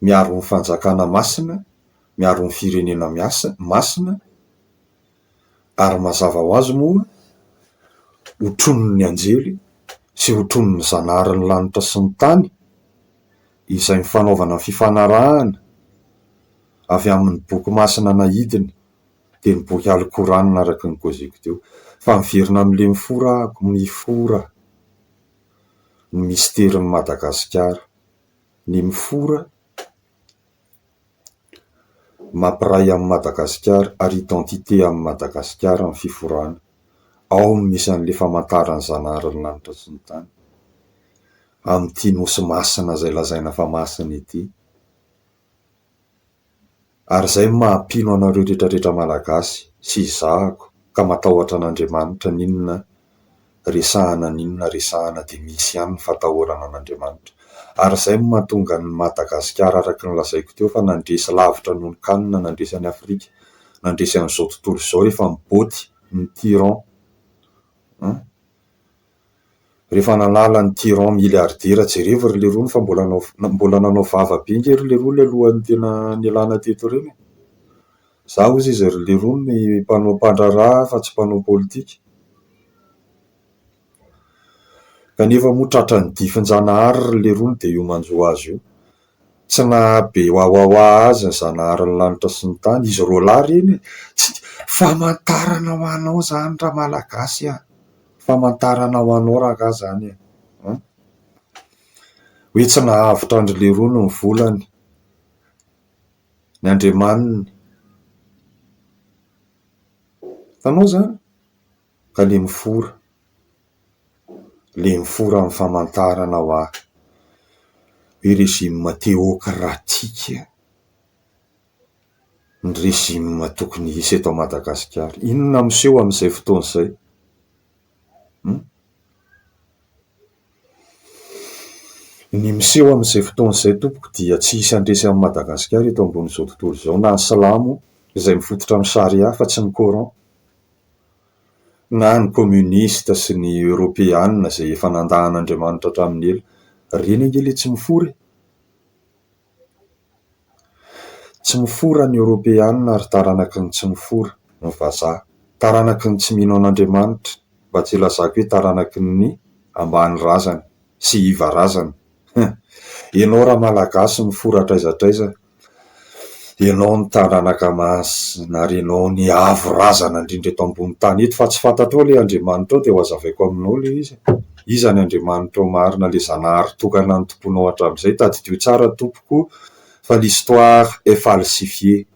miaro ny fanjakana masina, miaro ny firenena masina, ary mazava ho azy moa, hotronon'ny anjely sy hotronon'ny zanarin'ny lanitra sy ny tany, izay mifanaovana fifanarahana avy amin'ny boky masina nahidiny, dia ny boky alikoranina araka ny koziko teo. Fa miverina amin'ile mifora ny misterin'i Madagasikara. Ny mifora mampiray amin'ny Madagasikara ary identité amin'ny Madagasikara amin'ny fiforana. Ao misy an'le famantarany zanarin'ny lanitra sy ny tany. Amin'ity nosy masina izay lazaina fa masina ity. Ary izay mahampino anareo rehetrarehetra malagasy sy izahako ka matahotra an'Andriamanitra ninona resahana dia misy ihany ny fatahorana an'Andriamanitra. Ary izay mahatonga ny Madagasikara araka ny lazaiko teo fa nandresy lavitra noho ny kanina, nandresy any Afrika, nandresy amin'izao tontolo izao rehefa miboty ny tyran. Rehefa nanala ny tyran miliardera, jereo ry le rony fa mbola nanao vava be ngery le rony alohan'ny tena nialana teto reny. Za hozy izy ry le rony mpanao mpandraraha fa tsy mpanao politika. Kanefa moa tratra ny difin-janahary ry le rony dia io manjo azy io. Tsy nahabe hoahoa azy ny zanaharin'ny lanitra sy ny tany. Izy roa lahy reny, famantarana ho anao zany raha malagasy. Famantarana ho anao raha ka zany. Hoe tsy nahavitra andry le rony ny volany, ny Andriamaniny. Tanao zany? Ka le mifora amin'ny famantarana ho ahy. Hoe rezima teokratika ny rezima tokony hisy eto Madagasikara. Inona miseho amin'izay fotoana izay? Ny miseho amin'izay fotoana izay tompoko dia tsy hisy andresy amin'ny Madagasikara eto ambonin'izao tontolo izao, na ny silamo izay mifototra amin'ny sharia fa tsy ny Coran, na ny communiste sy ny européanina izay efa nandahan'Andriamanitra hatramin'ny ela. Reny anie le tsy mifora. Tsy mifora ny européanina ary taranaky ny tsy mifora ny vazaha, taranaky ny tsy mino an'Andriamanitra, mba tsy ilazako hoe taranaky ny ambany razana sy iva razana. Ianao raha malagasy mifora traizatraiza, ianao ny taranaka masina ary ianao ny avo razana indrindra eto ambony tany eto, fa tsy fantatrao le Andriamanitra ao dia ho azavaiko aminao le izy. Iza ny Andriamanitra ao marina, le zanahary tokana ny tomponao hatramin'izay. Tadidio tsara tompoko fa l'histoire est falsifiée.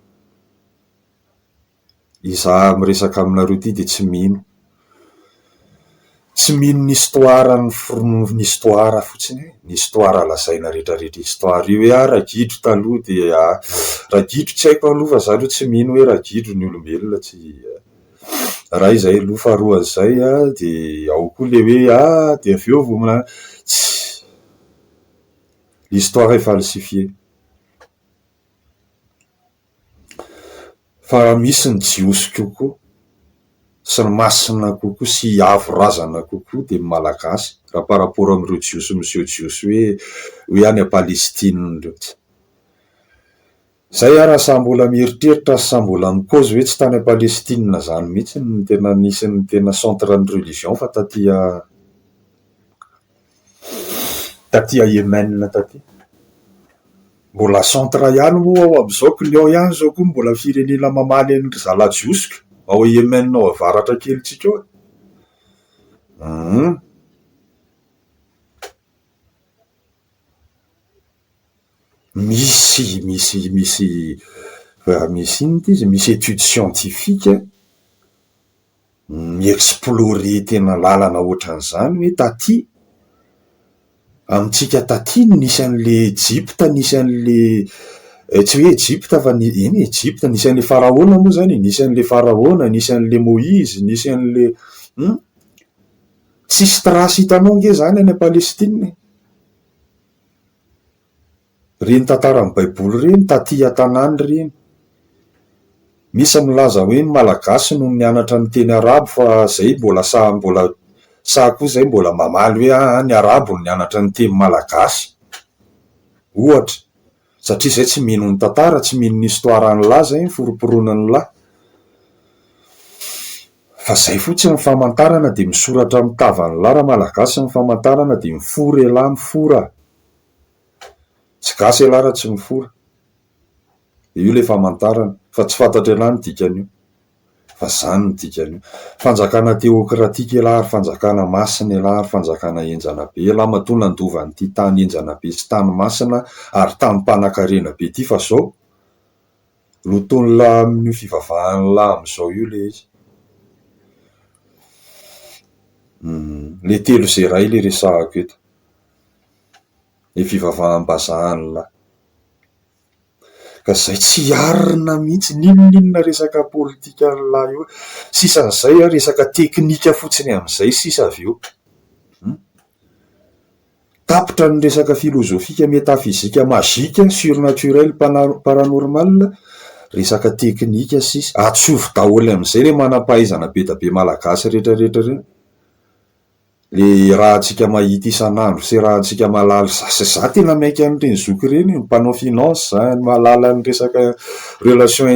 Izaho miresaka aminareo ity dia tsy mino. Tsy mino ny histoire ny histoire fotsiny, ny histoire lazaina rehetrarehetra histoire io hoe ragidro taloha dia ragidro tsy haiko aloha fa zareo tsy mino hoe ragidro ny olombelona, tsy raha izay aloha faharoa zay de ao koa le hoe de avy eo vao l'histoire est falsifiée. Fa misy ny jiosy kokoa sy ny masina kokoa sy avorazana kokoa de malagasy raha par rapport am'ireo jiosy monsieur jiosy hoe any a Palestine reo. Zay raha sa mbola mieritreritra sa mbola mikozy hoe tsy tany a Palestine zany mihitsy ny tena nisy ny tena centre ny religion fa taty Yemen taty. Mbola centre ihany moa ao am'izao Lion ihany zao koa mbola firenena mamaly an'ry zalajiosika ao Yemen ao avaratra kely tsika eo. Misy étude scientifique mi-explorer tena lalana ohatran'izany hoe taty amintsika taty nisy an'le Egypte, nisy an'le tsy hoe Egypte fa iny Egypte nisy an'le pharaona moa zany, nisy an'le pharaona, nisy an'le Moïse, nisy an'le tsisy trasy hitanao nge zany any a Palestine. Reny tantaran'ny baiboly reny taty an-tanàny reny. Misy milaza hoe ny malagasy no nianatra ny teny arabo fa zay mbola sa koa zay mbola mamaly hoe ny arabo no nianatra ny teny malagasy ohatra, satria zay tsy mino ny tantara, tsy mino ny histoire ny lahy zay foroporonan'ny lahy. Fa zay fotsiny ny famantarana de misoratra amin'ny tavan'ny lahy raha malagasy ny famantarana de mifora elahy mifora. Tsy gasy elahy raha tsy mifora. Io le famantarana fa tsy fantatra elahy ny dikan'io. Fa zany ny dikan'io. Fanjakana teokratika elahy ary fanjakana masina elahy ary fanjakana enjana be elahy matoa nandovan'ity tany enjana be sy tany masina ary tany mpanan-karena be ty fa zao loton'ny lahy amin'ny fivavahan'ny lahy am'izao io le izy. Le telo ze ray le resahako eto. Le fivavaham-bazahan'ny lahy. Ka zay tsy arina mihitsy ninona resaka politika ny lahy io. Sisan'izay resaka teknika fotsiny am'izay sisa avy eo. Tapitra ny resaka filozofika metafizika mazika surnaturel paranormal, resaka teknika sisa atsovy daholo am'izay le manam-pahaizana be da be malagasy rehetrarehetra reny. Le raha antsika mahita isan'andro sy raha antsika malala za tena maika an'ireny zoky reny, mpanao finance, mahalala ny resaka relation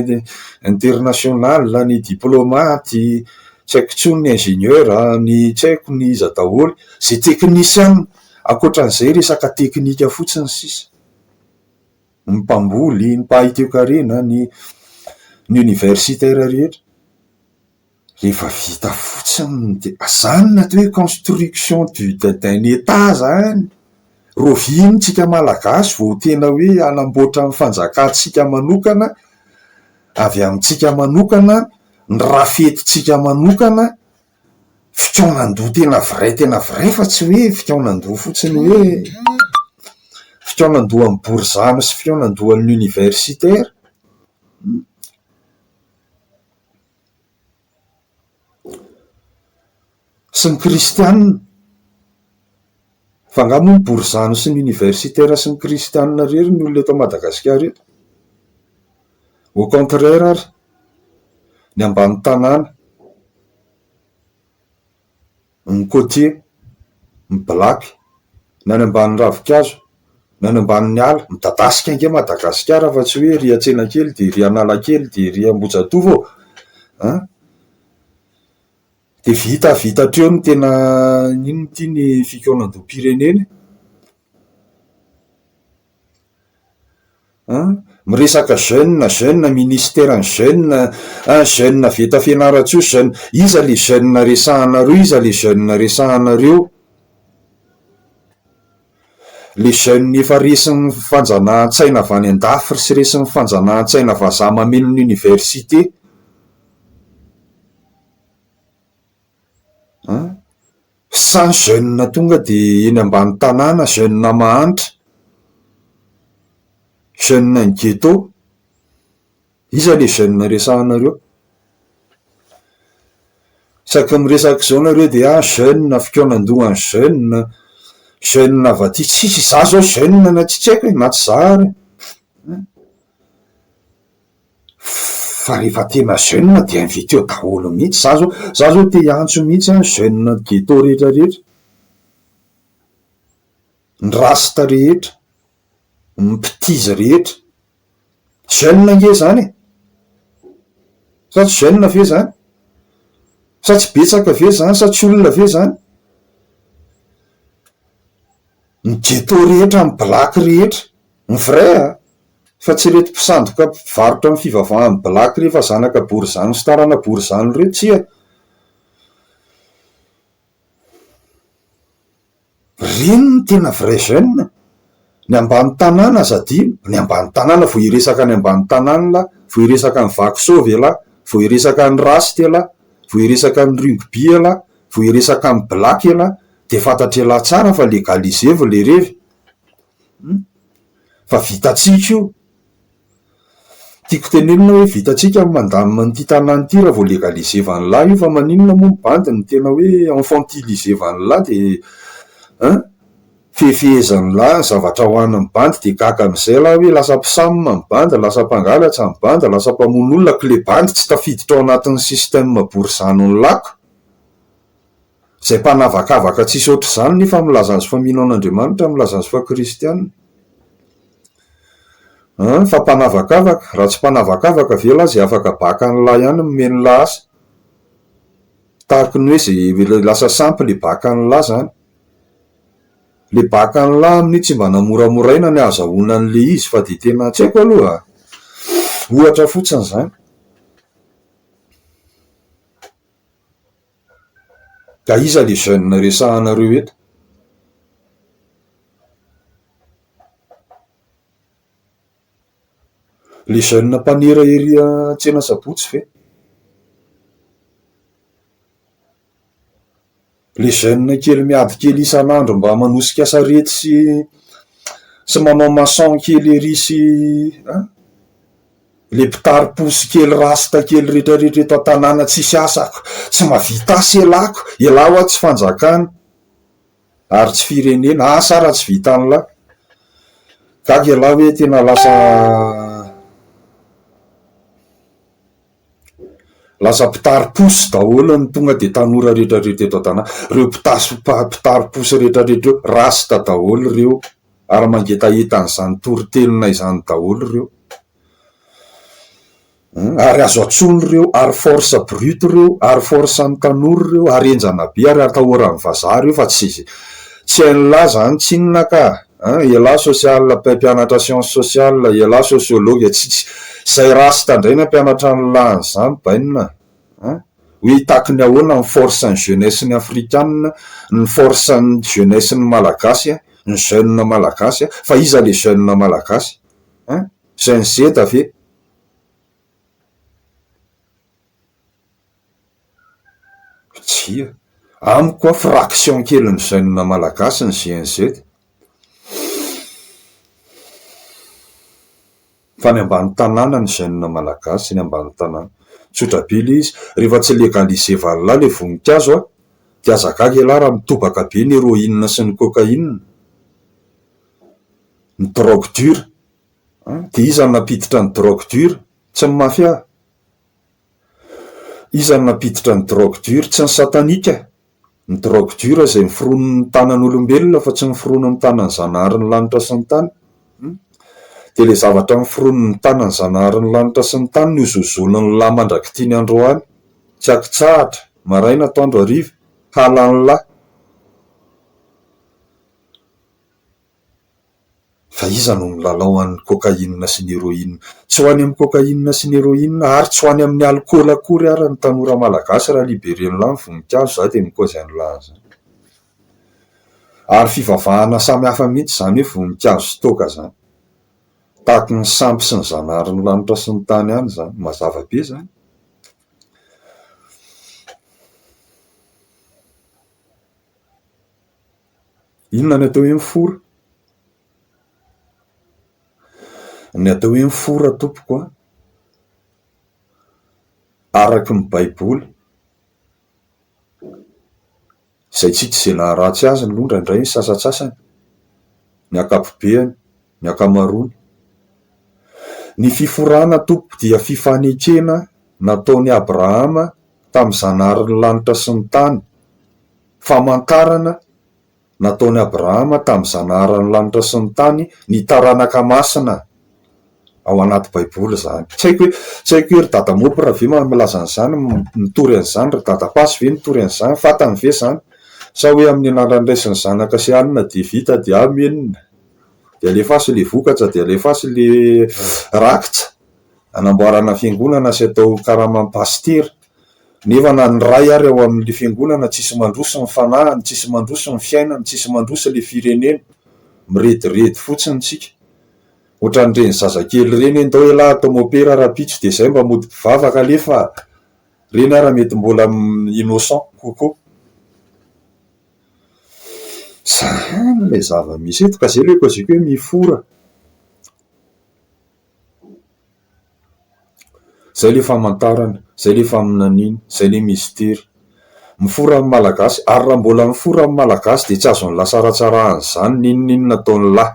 international, ny diplomaty, tsy haiko tsony ny ingénieur, ny tsy haiko ny iza daholo, zay technicien akoatran'izay resaka teknika fotsiny sisa. Ny mpamboly, ny mpahay teo-karena, ny universitaire rehetra. Rehefa vita fotsiny de zany na hoe construction d'un état zany. Roviny tsika malagasy vao tena hoe anamboatra ny fanjakantsika manokana, avy amintsika manokana, ny rafetitsika manokana, fikaonan-doha tena vrai fa tsy hoe fikaonan-doha fotsiny hoe fikaonan-doha amin'ny borizano sy fikaonan-doha amin'ny universitaire. Sy ny kristianina. Fa angamba ny borizano sy ny universitaire sy ny kristianina rery ny olona eto Madagasikara eto. Au contraire ary, ny ambany tanàna, ny côté, ny black, na ny ambany ravikazo, na ny ambany ny ala, midadasika ange Madagasikara fa tsy hoe ry Antsena kely de ry Analakely de ry Ambohijatovo ô. De vita hatreo ny tena inona ty ny fikaonan-doham-pirenena. Miresaka jeune, ministère ny jeune vita fianaratsoa jeune. Iza le jeune resahanareo, iza le jeune resahanareo. Le jeune efa resin'ny fanjanahan-tsaina avy any an-dafy sy resin'ny fanjanahan-tsaina vazaha mameno ny université. Sa ny jeune tonga de eny ambany tanàna, jeune mahantra, jeune ny ghetto. Iza le jeune resahanareo? saky miresaky zao nareo de jeune fikonan-dohany jeune vaty tsisy za zao jeune na tsitsaiko na tsy zary fa rehefa tena jeune dia invité eo daholo mihitsy za zao te antso mihitsy jeune ghetto rehetrarehetra ny rasta rehetra ny pitizy rehetra jeune nge zany sa tsy jeune ve zany sa tsy betsaka ve zany sa tsy olona ve zany ny ghetto rehetra ny blaky rehetra ny vrai fa tsy rety mpisandroka varotra amin'ny fivavahany blaky rehefa zanaka borizany sy tarana borizany reo tsia reny ny tena vrai jeune ny ambany tanàna zadino ny ambany tanàna vo iresaka ny ambany tanàna vo iresaka ny vakisovy la vo iresaka ny rasty la vo iresaka ny rugby la vo iresaka ny blaky la de fantatry la tsara fa legalize vo le revy fa vitatsika io tiako tenenina hoe vitatsika mandamina nyty tanàny ty raha vo legalize van'la io fa maninona moa mibandy ny tena hoe infantilize van'la de fefehezany la zavatra hoan'ny bandy de gaga am'izay la hoe lasa mpisamina ny bandy lasa mpangalatra ny bandy lasa mpamono olona ko le bandy tsy tafiditra ao anatin'ny système borizano ny lako zay mpanavakavaka tsisy oatra zany nefa milaza azy fa mino an'Andriamanitra milaza azy fa kristianina fa mpanavakavaka raha tsy mpanavakavaka ve la zay afaka baka n'la ihany mimeny la asa tahaka ny hoe zay lasa sampy le baka n'la zany le baka n'la amin'ny tsy mba namoramoraina ny azahoana n'le izy fa de tena tsy haiko aloha ohatra fotsiny zany ka iza le jeune resahanareo eto le jeune mpanera eria tsena sabotsy ve le jeune kely miady kely isan'andro mba manosika sarety sy manao maçon kely ery sy le mpitary-posy kely rasta kely rehetrarehetra eto an-tanàna tsisy asako tsy mavita asa elako elaho a tsy fanjakana ary tsy firenena asara tsy vitan'la gaga elahy hoe tena lasa mpitary-posy daholo ny tonga de tanora rehetrarehetra eto an-tanàna reo mpitary-posy rehetrarehetra eo rasta daholo reo ary mangetaentan'izany toritelina izany daholo reo ary azo atsony reo ary force brute reo ary force ny tanora reo ary enjana be ary atahoran'ny vazaha reo fa tsy hain'la zany tsinona ka ela social mpianatra science sociale ela sociologue zay rasta indray ny mpianatra n'la nyzany bainina hoe hitakiny ahoana ny force ny jeunesse ny afrikana ny force ny jeunesse ny malagasy ny jeune malagasy fa iza le jeune malagasy jeune zeta ve tsia amiko koa fraction kely ny jeune malagasy ny GNZ fa ny ambany tanàna ny jeune malagasy ny ambany tanàna tsotra be le izy rehefa tsy legalize valila le voninkazo de azagaga ela raha mitobaka be ny héroïne sy ny cocaïne ny drogue dure de izany napiditra ny drogue dure tsy ny mafia izany napiditra ny drogue dure tsy ny satanika ny drogue dure zay miforono ny tanan'olombelona fa tsy miforono ny tanany zanahary ny lanitra sy ny tany de le zavatra miforono ny tanany zanahary ny lanitra sy ny tany ny hozozony ny la mandraky tiany androany tsy akitsahatra maraina atoandro ariva halany la fa iza no milalao an'ny cocaïne sy ny héroïne tsy ho any amin'ny cocaïne sy ny héroïne ary tsy ho any amin'ny alcool akory ary ny tanora malagasy raha liberen'la ny voninkazo za de mikoazan'la zany ary fivavahana samy hafa mihitsy zany hoe voninkazo toka zany tahaky ny sampy sy ny zanahary ny lanitra sy ny tany any zany mazava be zany inona ny atao hoe mifora ny atao hoe mifora tompoko araky ny baiboly izay tsy tizena ratsy azy ny londra indray ny sasatsasany, ny akapobeany, ny akamarony. Ny fiforana tompo dia fifanekena nataony Abrahama tamin'ny zanarin'ny lanitra sy ny tany, famantarana nataony Abrahama tamin'ny zanarin'ny lanitra sy ny tany, ny taranaka masina ao anaty baiboly zany. Tsy haiko hoe ry dada mopy raha ve milaza an'izany, mitory an'izany, ry dada pasy ve nitory an'izany, fatany ve zany, sa hoe amin'ny anaran'ilay sy ny zanaka sy alina dia vita dia amenina, dia alefasy le vokatra, dia alefasy le rakitra anamboarana fiangonana sy atao karaman'ny pastera. Nefa na ny ray ary ao amin'ny fiangonana tsisy mandroso ny fanahany, tsisy mandroso ny fiainany, tsisy mandroso le firenena, mirediredy fotsiny tsika. Ohatran'ireny zazakely reny ndao elahy atao mopera rapitso dia izay mba mody mpivavaka alefa reny ara mety mbola innocent kokoa. Zany le zava-misy eto ka zay le koziko hoe mifora. Zay le famantarana, zay le faminaniana, zay le mistery. Mifora amin'ny malagasy, ary raha mbola mifora amin'ny malagasy dia tsy azony lasaratsarahany zany ninon'inona nataony lahy.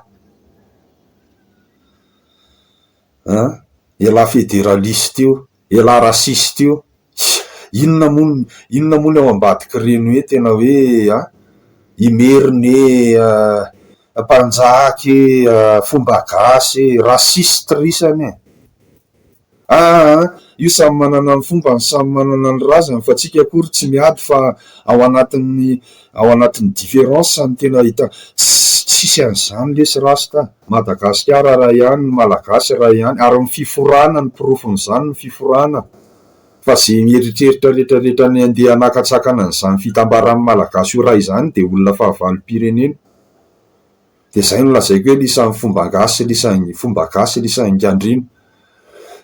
Elahy fédéraliste io, elahy rasiste io, inona moa ao ambadiky reny hoe tena hoe imerine mpanjaky fomba gasy rasiste risany io samy manana ny fombany, samy manana ny razany, fa tsika akory tsy miady fa ao anatin'ny différence ny tena hita. Tsisy an'izany lesy rasta, Madagasikara raha ihany, ny malagasy raha ihany, ary ny fiforana ny porofon'izany ny fiforana, fa zay mieritreritra rehetrarehetra ny andeha hanakatsakana n'izany fitambaran'ny malagasy io raha izany dia olona fahavalo-pirenena. Dia izay no lazaiko hoe lisan'ny fomba gasy, lisan'ny fomba gasy, lisan'ny gandrina,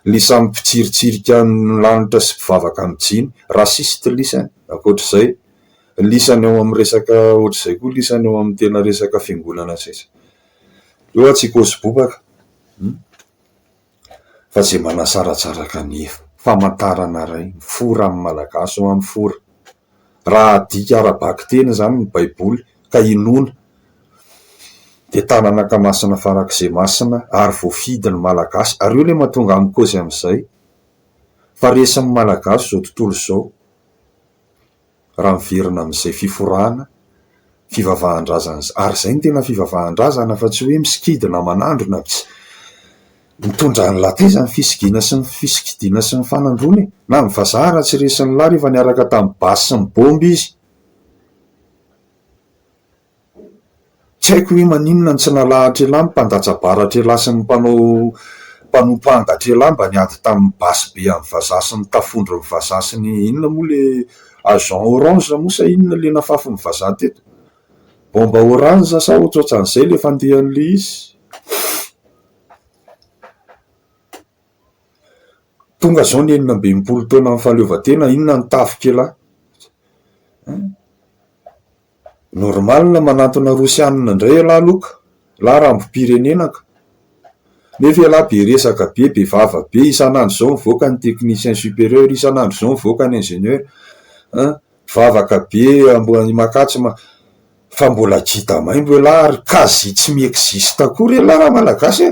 lisan'ny mpitsirotsirika ny lanitra sy mpivavaka mijiny, rasiste lisany. Ankoatr'izay lisany ao amin'ny resaka ohatr'izay koa lisany ao amin'ny tena resaka fiangonana zay. Eo tsy kôzy bobaka fa zay manasaratsaraka ny famantarana ray, fora amin'ny malagasy ao amin'ny fora. Raha adika arabaky teny zany ny baiboly ka inona dia tananaka masina farak'izay masina ary voafidy ny malagasy. Ary io le mahatonga amin'ny kôzy amin'izay fa resin'ny malagasy zao tontolo zao raha miverina amin'izay fiforana, fivavahan-drazana, ary izay ny tena fivavahan-drazana fa tsy hoe misikidina manandrona, mitondra ny lateza ny fisigiana sy ny fisikidiana sy ny fanandrony, na ny vazaha raha tsy resin'ny lahy rehefa niaraka tamin'ny basy sy ny bomby izy. Tsy haiko hoe maninona ny tsy nalahatra elahy ny mpandatsabaratra elahy sy ny mpanompoangatra elahy mba niady tamin'ny basy be amin'ny vazaha sy ny tafondro ny vazaha sy ny inona moa le agent orange moa sa inona le nafafy ny vazaha teto, bomba orange sa ohatrohatran'izay le fandehan'le izy. Tonga zao ny 19 taona amin'ny fahaleovantena, inona ny tafika elahy? Normalina manatona rosianina indray elahy loka, laha rambom-pirenenaka. Nefa elahy be resaka be, be vava be, isan'andro zao mivoaka ny technicien supérieur, isan'andro zao mivoaka ny ingénieur, vavaka be ambony makatsy fa mbola gita maimbo elahy ary quasi tsy mi-existe akory elahy raha malagasy.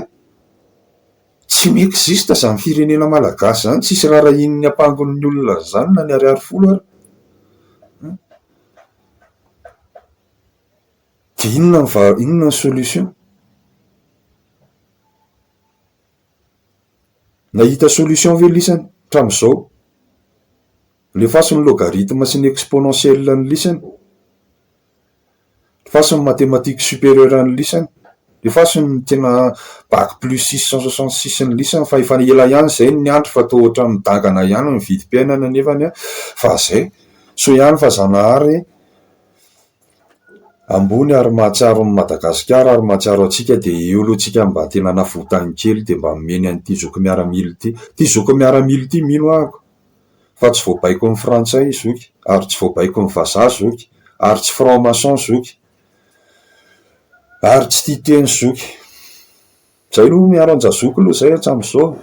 Tsy mi-existe zany firenena malagasy zany, tsisy raha iny ny ampangon'ny olona zany na ny ariary folo ary. Dia inona ny solution? Nahita solution ve lisany hatramin'izao? Lefaso ny logaritme sy ny exponentielle ny lisany, lefaso ny mathématique supérieure ny lisany, lefaso ny tena bac plus 666 ny lisany, fa efa ela ihany zay ny andro fa toa ohatran'ny midangana ihany ny vidim-piainana nefany fa zay so ihany fa Zanahary ambony ary mahatsiaro ny Madagasikara ary mahatsiaro atsika dia eo aloha tsika mba tena navotany kely dia mba meny an'ity zoko miaramila ity. Ty zoko miaramila ity mino ahako fa tsy voabaiko amin'ny frantsay zoky, ary tsy voabaiko amin'ny vazaha zoky, ary tsy franc-maçon zoky, ary tsy tia teny zoky. Zay no miaro anjazoko aloha zay hatramin'izao.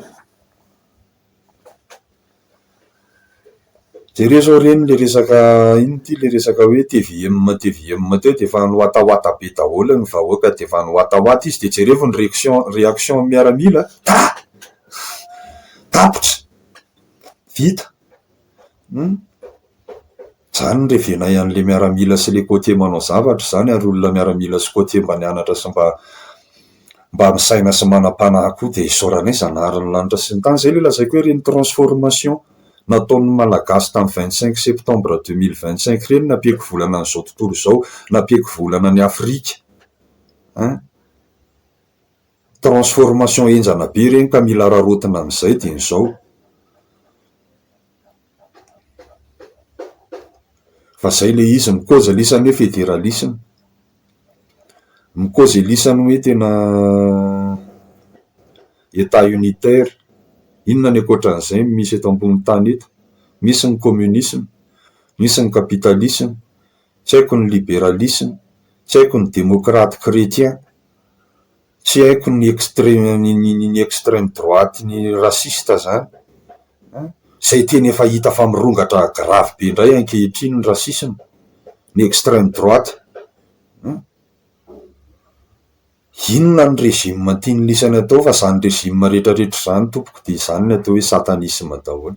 Jereo zao reny le resaka ino ty le resaka hoe TVM teo de fa noatahoata be daholo ny vahoaka de fa noatahoata izy de jereo ny réaction miaramila tapotra vita zany revena ihany le miaramila sy le côté manao zavatra zany ary olona miaramila sy côté mba nianatra sy mba misaina sy manam-panahy koa de isaorana Zanaharan'ny lanitra sy ny tany. Zay le lazaiko hoe reny transformation nataon'ny malagasy tamin'ny 25 septembre 2025 reny napiako volana n'izao tontolo izao, napiako volana ny Afrika. Transformation enjana be reny ka mila rarotina amin'izay de n'izao. Fa zay le izy mikoza lisany hoe fédéralisme. Mikoza lisany hoe tena état unitaire. Inona ny ankoatran'izay misy eto ambony tany eto? Misy ny communisme, misy ny capitalisme, tsy haiko ny libéralisme, tsy haiko ny démocrate chrétien, tsy haiko ny extrême droite, ny rasista zany. Zay teny efa hita fa mirongatra grave be indray ankehitriny ny rasisme, ny extrême droite. Inona ny régime tiany lisany atao fa zany régime rehetrarehetra zany tompoko de zany ny atao hoe satanisme daholo.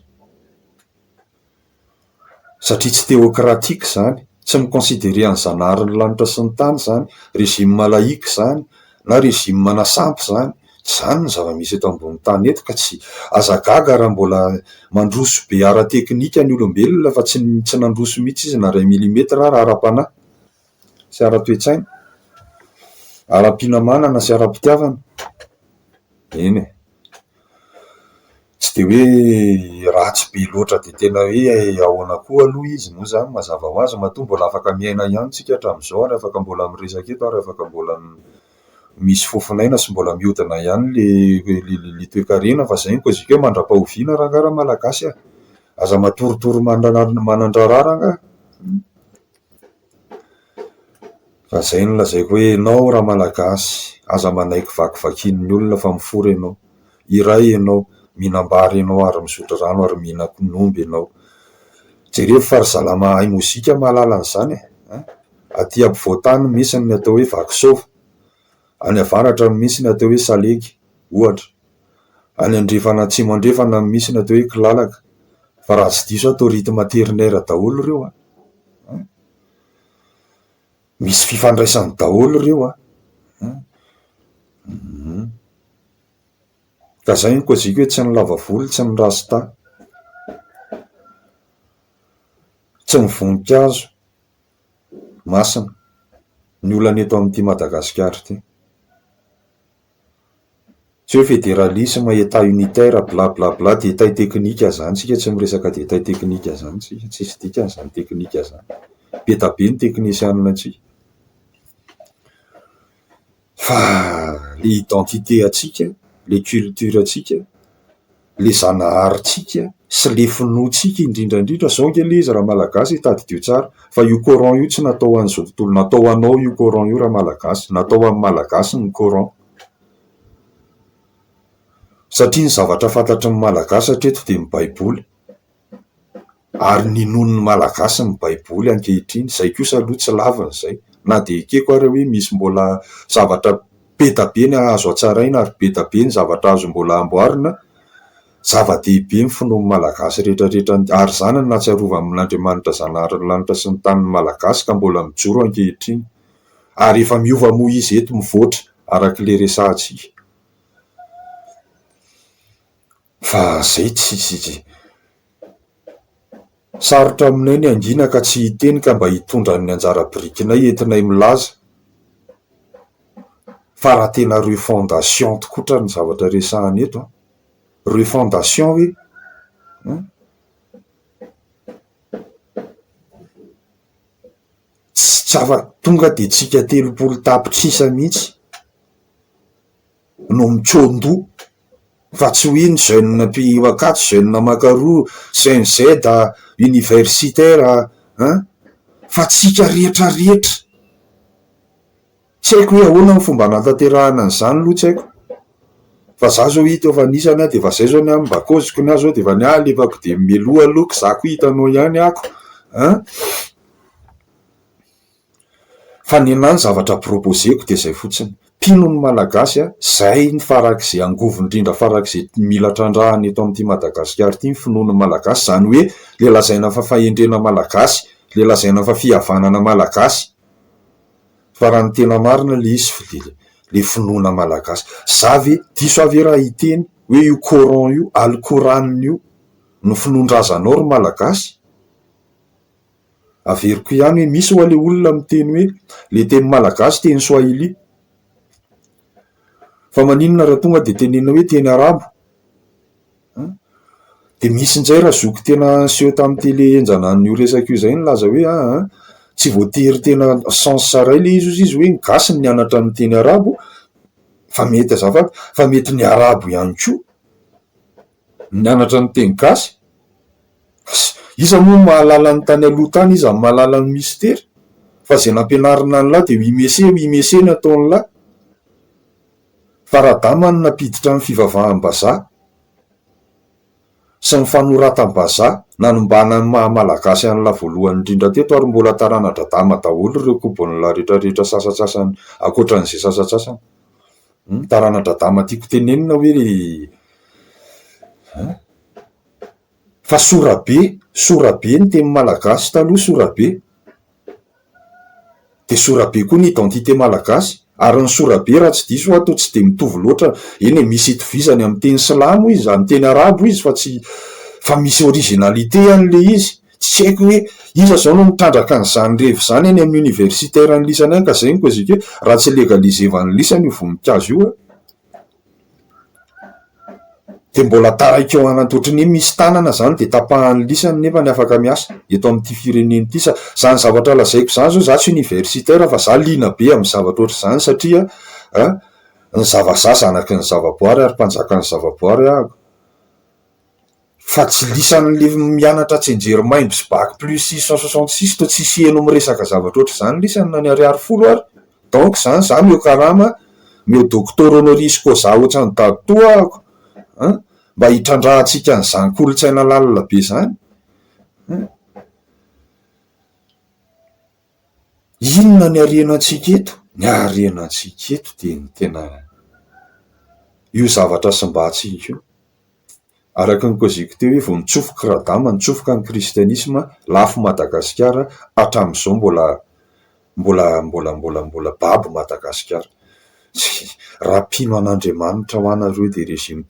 Satria tsy théocratique zany, tsy miconsidéré ny Zanaharan'ny lanitra sy ny tany zany, régime laïque zany, na régime nasampy zany, zany ny zava-misy eto ambony tany eto ka tsy aza gaga raha mbola mandroso be ara-teknika ny olombelona fa tsy nandroso mihitsy izy na 1 millimetre raha ara-panahy sy ara-toetsaina, ara-pinamanana sy ara-pitiavana. Eny e. Tsy de hoe ratsy be loatra de tena hoe ahoana koa aloha izy moa zany mazava ho azy matoa mbola afaka miaina ihany tsika hatramin'izao ary afaka mbola miresaka eto ary afaka mbola misy fofinaina sy mbola mihodina ihany le toe-karena fa zay koa zika hoe mandra-pahoviana raha malagasy aza matoritory manandrarara nga. Fa zay no lazaiko hoe ianao raha malagasy aza manaiky vakivakin'ny olona fa mifory ianao, iray ianao, mihinam-bary ianao ary misotro rano ary mihinan-konomby ianao. Jereo faharizala mahay mozika mahalala an'izany e. Aty ampovoantany misy ny atao hoe vakisova, any avaratra misy ny atao hoe salegy ohatra, any andrefana atsimo andrefana misy ny atao hoe kilalaka, fa raha tsy diso atao rythme ternaire daholo reo misy fifandraisany daholo reo ka zay ny koziko hoe tsy ny lava volo, tsy ny rasta, tsy ny voninkazo masina ny olana eto amin'ity Madagasikara ty. Tsy hoe fédéralisme, état unitaire, bla bla bla, détail teknika zany sika tsy miresaka détail teknika zany sika, tsisy dikany zany teknika zany. Be da be ny teknisianina atsika. Fa le identité atsika, le culture atsika, le zanaharitsika sy le finoantsika indrindrandrindra zao nge le izy raha malagasy tadidio tsara fa io coran io tsy natao an'izao tontolo, natao anao io coran io raha malagasy, natao amin'ny malagasy ny coran. Satria ny zavatra fantatry ny malagasy hatreto dia ny baiboly, ary ny nonony malagasy ny baiboly ankehitriny, zay kosa aloha tsy lavin'izay, na dia ekeko ary hoe misy mbola zavatra be da be ny azo hatsaraina ary be da be ny zavatra azo mbola amboarina, zava-dehibe ny finoan'ny malagasy rehetrarehetra, ary zany ny nahatsiarova amin'Andriamanitra Zanaharan'ny lanitra sy ny tany malagasy ka mbola mijoro ankehitriny, ary efa miova moa izy eto mivoatra araka le resahantsika. Fa zay tsy sarotra aminay ny angina ka tsy hiteny ka mba hitondra ny anjara birikinay entinay milaza, fa raha tena reo fondation tokotra ny zavatra resahany eto, reo fondation hoe tsy afa tonga de tsika 30 tapitrisa mihitsy no mitsondoa, fa tsy hoe ny jeune pays wakato, jeune makaroa, CNZ universitaire fa tsika rehetrarehetra. Tsy haiko hoe ahoana ny fomba natanterahana an'izany aloha tsy haiko, Fa za zao hita fa nisany de fa zay zao ny mba koziko ny azy zao de fa ny alevako de miloha loko zako hitanao ihany ako fa ny anany zavatra proposeko de zay fotsiny pino ny malagasy zay ny farak'izay angovo indrindra farak'izay mila trandrahany eto amin'ity Madagasikara ity ny finoana malagasy zany hoe le lazaina fa fahendrena malagasy le lazaina fa fihavanana malagasy fa raha ny tena marina le izy le finoana malagasy zavy diso avy raha hiteny hoe io coran io alcoran io no finondrazanao ry malagasy averiko ihany hoe misy ho ale olona miteny hoe le teny malagasy teny swahili fa maninona raha tonga de tenena hoe teny arabo de misy inzay raha zoky tena seho tamin'ny tele enjanan'io resaka io zay ny laza hoe tsy voatery tena sens saray le izy hoe ny gasy ny nianatra ny teny arabo fa mety azafady fa mety ny arabo ihany koa nianatra ny teny gasy iza moa mahalala ny tany aloha tany iza mahalala ny mystera fa zay nampianarina ny lahy de wimese ny ataony lahy fa radamany napiditra ny fivavaham-bazaha sy ny fanoratam-bazaha nanombana ny maha-malagasy an'la voalohany indrindra teto ary mbola tarana dradama daholo ireo kobon'la rehetrarehetra sasatsasany akoatran'izay sasatsasany tarana dradama tiako tenenina hoe fa sorabe ny teny malagasy taloha sorabe de sorabe koa ny identité malagasy ary ny sorabe raha tsy diso atao tsy de mitovy loatra eny misy itovizany amin'ny teny silamo izy amin'ny teny arabo izy fa misy originalité an'le izy tsy haiko hoe iza zao no mitrandraka n'izany revo zany eny amin'ny universitaire ny lisany any ka zay ny kozika hoe raha tsy legalisevany lisany io voninkazo io de mbola taraika eo anatotrin'ny misy tanana zany de tapahan'ny lisany nefa ny afaka miasa eto amin'ity fireneny ity zany zavatra lazaiko zany zao za tsy universitaire fa za lina be amin'ny zavatra oatra zany satria ny zavaza zanaky ny zavaboary ary mpanjaka ny zavaboary ahako fa tsy lisan'le mianatra tsenjerimaindro sy bac plus 666 to tsisy eno miresaka zavatra oatra zany lisany na ny ariary folo ary donc zany za meo karama meo docteur honoris causa ohatrany dadoa ahako mba hitrandrahantsika n'izany kolotsaina lalina be zany inona ny arenantsika eto ny arenantsika eto de ny tena io zavatra sy mba tsika io araky ny koziko teo hoe vo nitsofoka radama nitsofoka ny kristianisme lafo Madagasikara hatramin'izao mbola babo Madagasikara raha pino an'Andriamanitra ho anareo de régime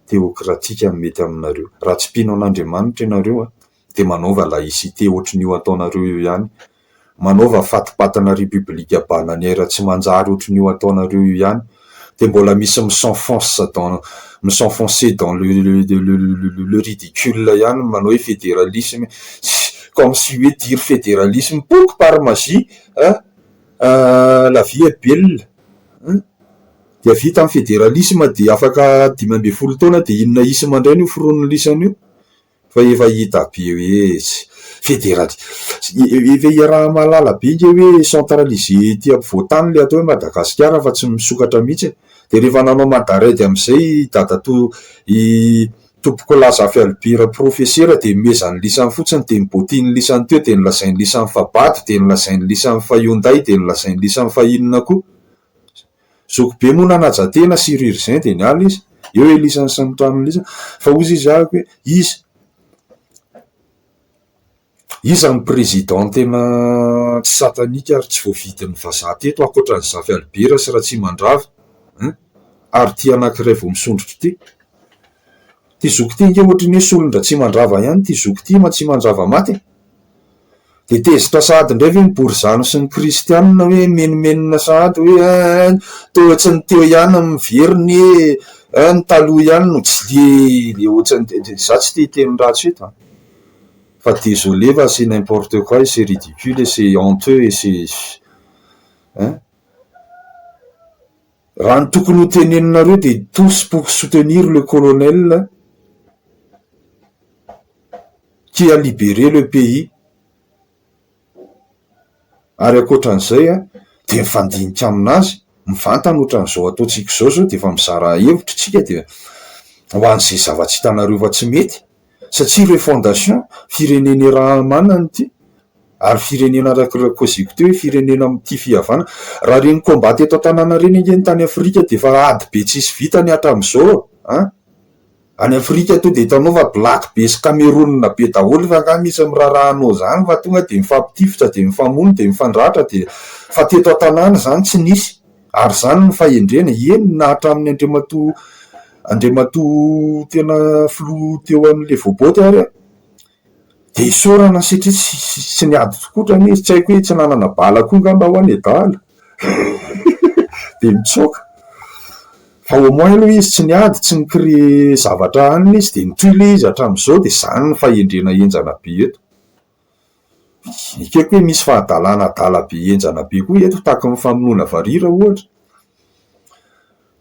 teokratika mety aminareo raha tsy pino an'Andriamanitra ianareo de manaova laïcité ohatrin'io ataonareo io ihany manaova fatipatana république bananière tsy manjary ohatrin'io ataonareo io ihany de mbola misy s'enfoncer dans le ridicule ihany manao hoe fédéralisme comme si hoe dire fédéralisme pouque par magie la vie est belle dia vita amin'ny fédéralisme de afaka 15 taona de inona isy mandray io firon'ny lisan'io fa efa hita be hoe efa raha malala be nge hoe centralisé ty ampovoatany le atao hoe Madagasikara fa tsy misokatra mihitsy de rehefa nanao mandaredy am'izay tompoko laza afy albira professeur de mezany lisany fotsiny de mibotiny lisany teo de nylazainy lisany fabady de nylazainy lisany fahionday de nylazainy lisany fahinona koa zoko be moa nanajatena chirurgien de niala izy eo elisany sy ny tranony lisany fa ozy izy ahako hoe iza ny président tena tsy satanika ary tsy voavidin'ny vazaha teto akoatra ny zafy albira sy raha tsy mandrava ary ty anankiray vo misondrotro ty zoko ty nge ohatriny hoe solondra tsy mandrava ihany ty zoko ty ma tsy mandrava maty de tezitra sahady indray ve ny borizano sy ny kristianina hoe menomenina sahady hoe tohatsy ny teo ihany miveriny ny taloha ihany no tsy le ohatsy za tsy te teny ratsy eto fa désolé va c'est n'importe quoi et c'est ridicule et c'est honteux et c'est raha ny tokony ho teneninareo de tous pour soutenir le colonel qui a libéré le pays ary akoatran'izay de mifandinika aminazy mivantana ohatran'izao ataontsika zao dia efa mizara hevitra tsika dia ho an'izay zava-tsy hitanareo fa tsy mety, satria re fondation firenena raha manana ty, ary firenena rakoraziko teo hoe firenena tia fihavana. Raha reny kombaty eto an-tanàna reny angeny tany Afrika dia efa ady be tsisy vitany hatramin'izao a. Any Afrika to dia hitanao fa Black be sy Cameroun be daholo fa nga misy mirarahanao zany fa tonga dia mifampitifitra dia mifamono dia mifandratra dia fa teto an-tanàna zany tsy nisy. Ary zany ny fahendrena eny na hatramin'ny Andriamatoa tena filoha teo amin'le voaboty ary dia isorana satria tsy niady tokotrany izy, tsy haiko hoe tsy nanana bala koa ngamba ho any adala dia mitsoaka. Fa au moins aloha izy tsy niady, tsy nikry zavatra aniny izy dia nitoy le izy hatramin'izao dia zany ny fahendrena enjana be eto. Ikeko hoe misy fahadalana adala be enjana be koa eto tahaka ny famonoana varira ohatra.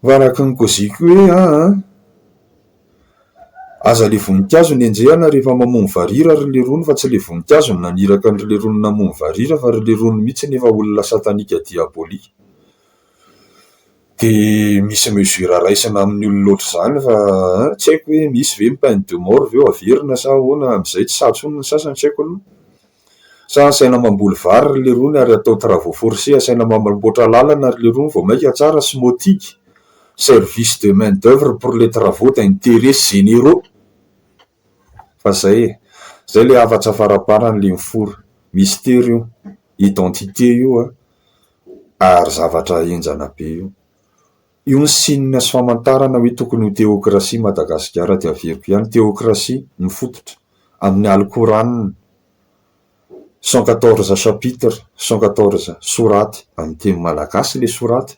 Fa araka ny koziko hoe aza le voninkazo ny enjehana rehefa mamono varira ry le rony, fa tsy le voninkazo ny naniraka ny le rony namono varira fa ry le rony mihitsy nefa olona satanika diabolika. Dia misy mesura raisina amin'ny olona loatra zany fa tsy haiko hoe misy ve peine de mort ve averina sa ahoana amin'izay, tsy satsony ny sasany tsy haiko aloha. Sa asaina mamboly vary ry le rony ary atao travaux forcés, asaina mamboatra lalana ry le rony vao maika tsara SMOTIC, service de main d'œuvre pour les travaux d'intérêt généraux. Fa zay le hafatsa faraparany le miforo mystère io, identité io ary zavatra enjana be io. Io ny sinina sy famantarana hoe tokony ho théocratie Madagasikara dia averiko ihany. Théocratie mifototra amin'ny Alkoranina 114 chapitre 114 soraty amin'ny teny malagasy le soraty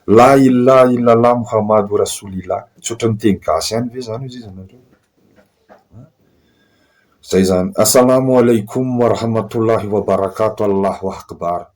la ilaha illallah Muhammadu rasulillah, tsotra ny teny gasy ihany ve zany izy zanareo. Zay zany. Assalamu alaikum wa rahmatullahi wa barakatuh. Allahu akbar.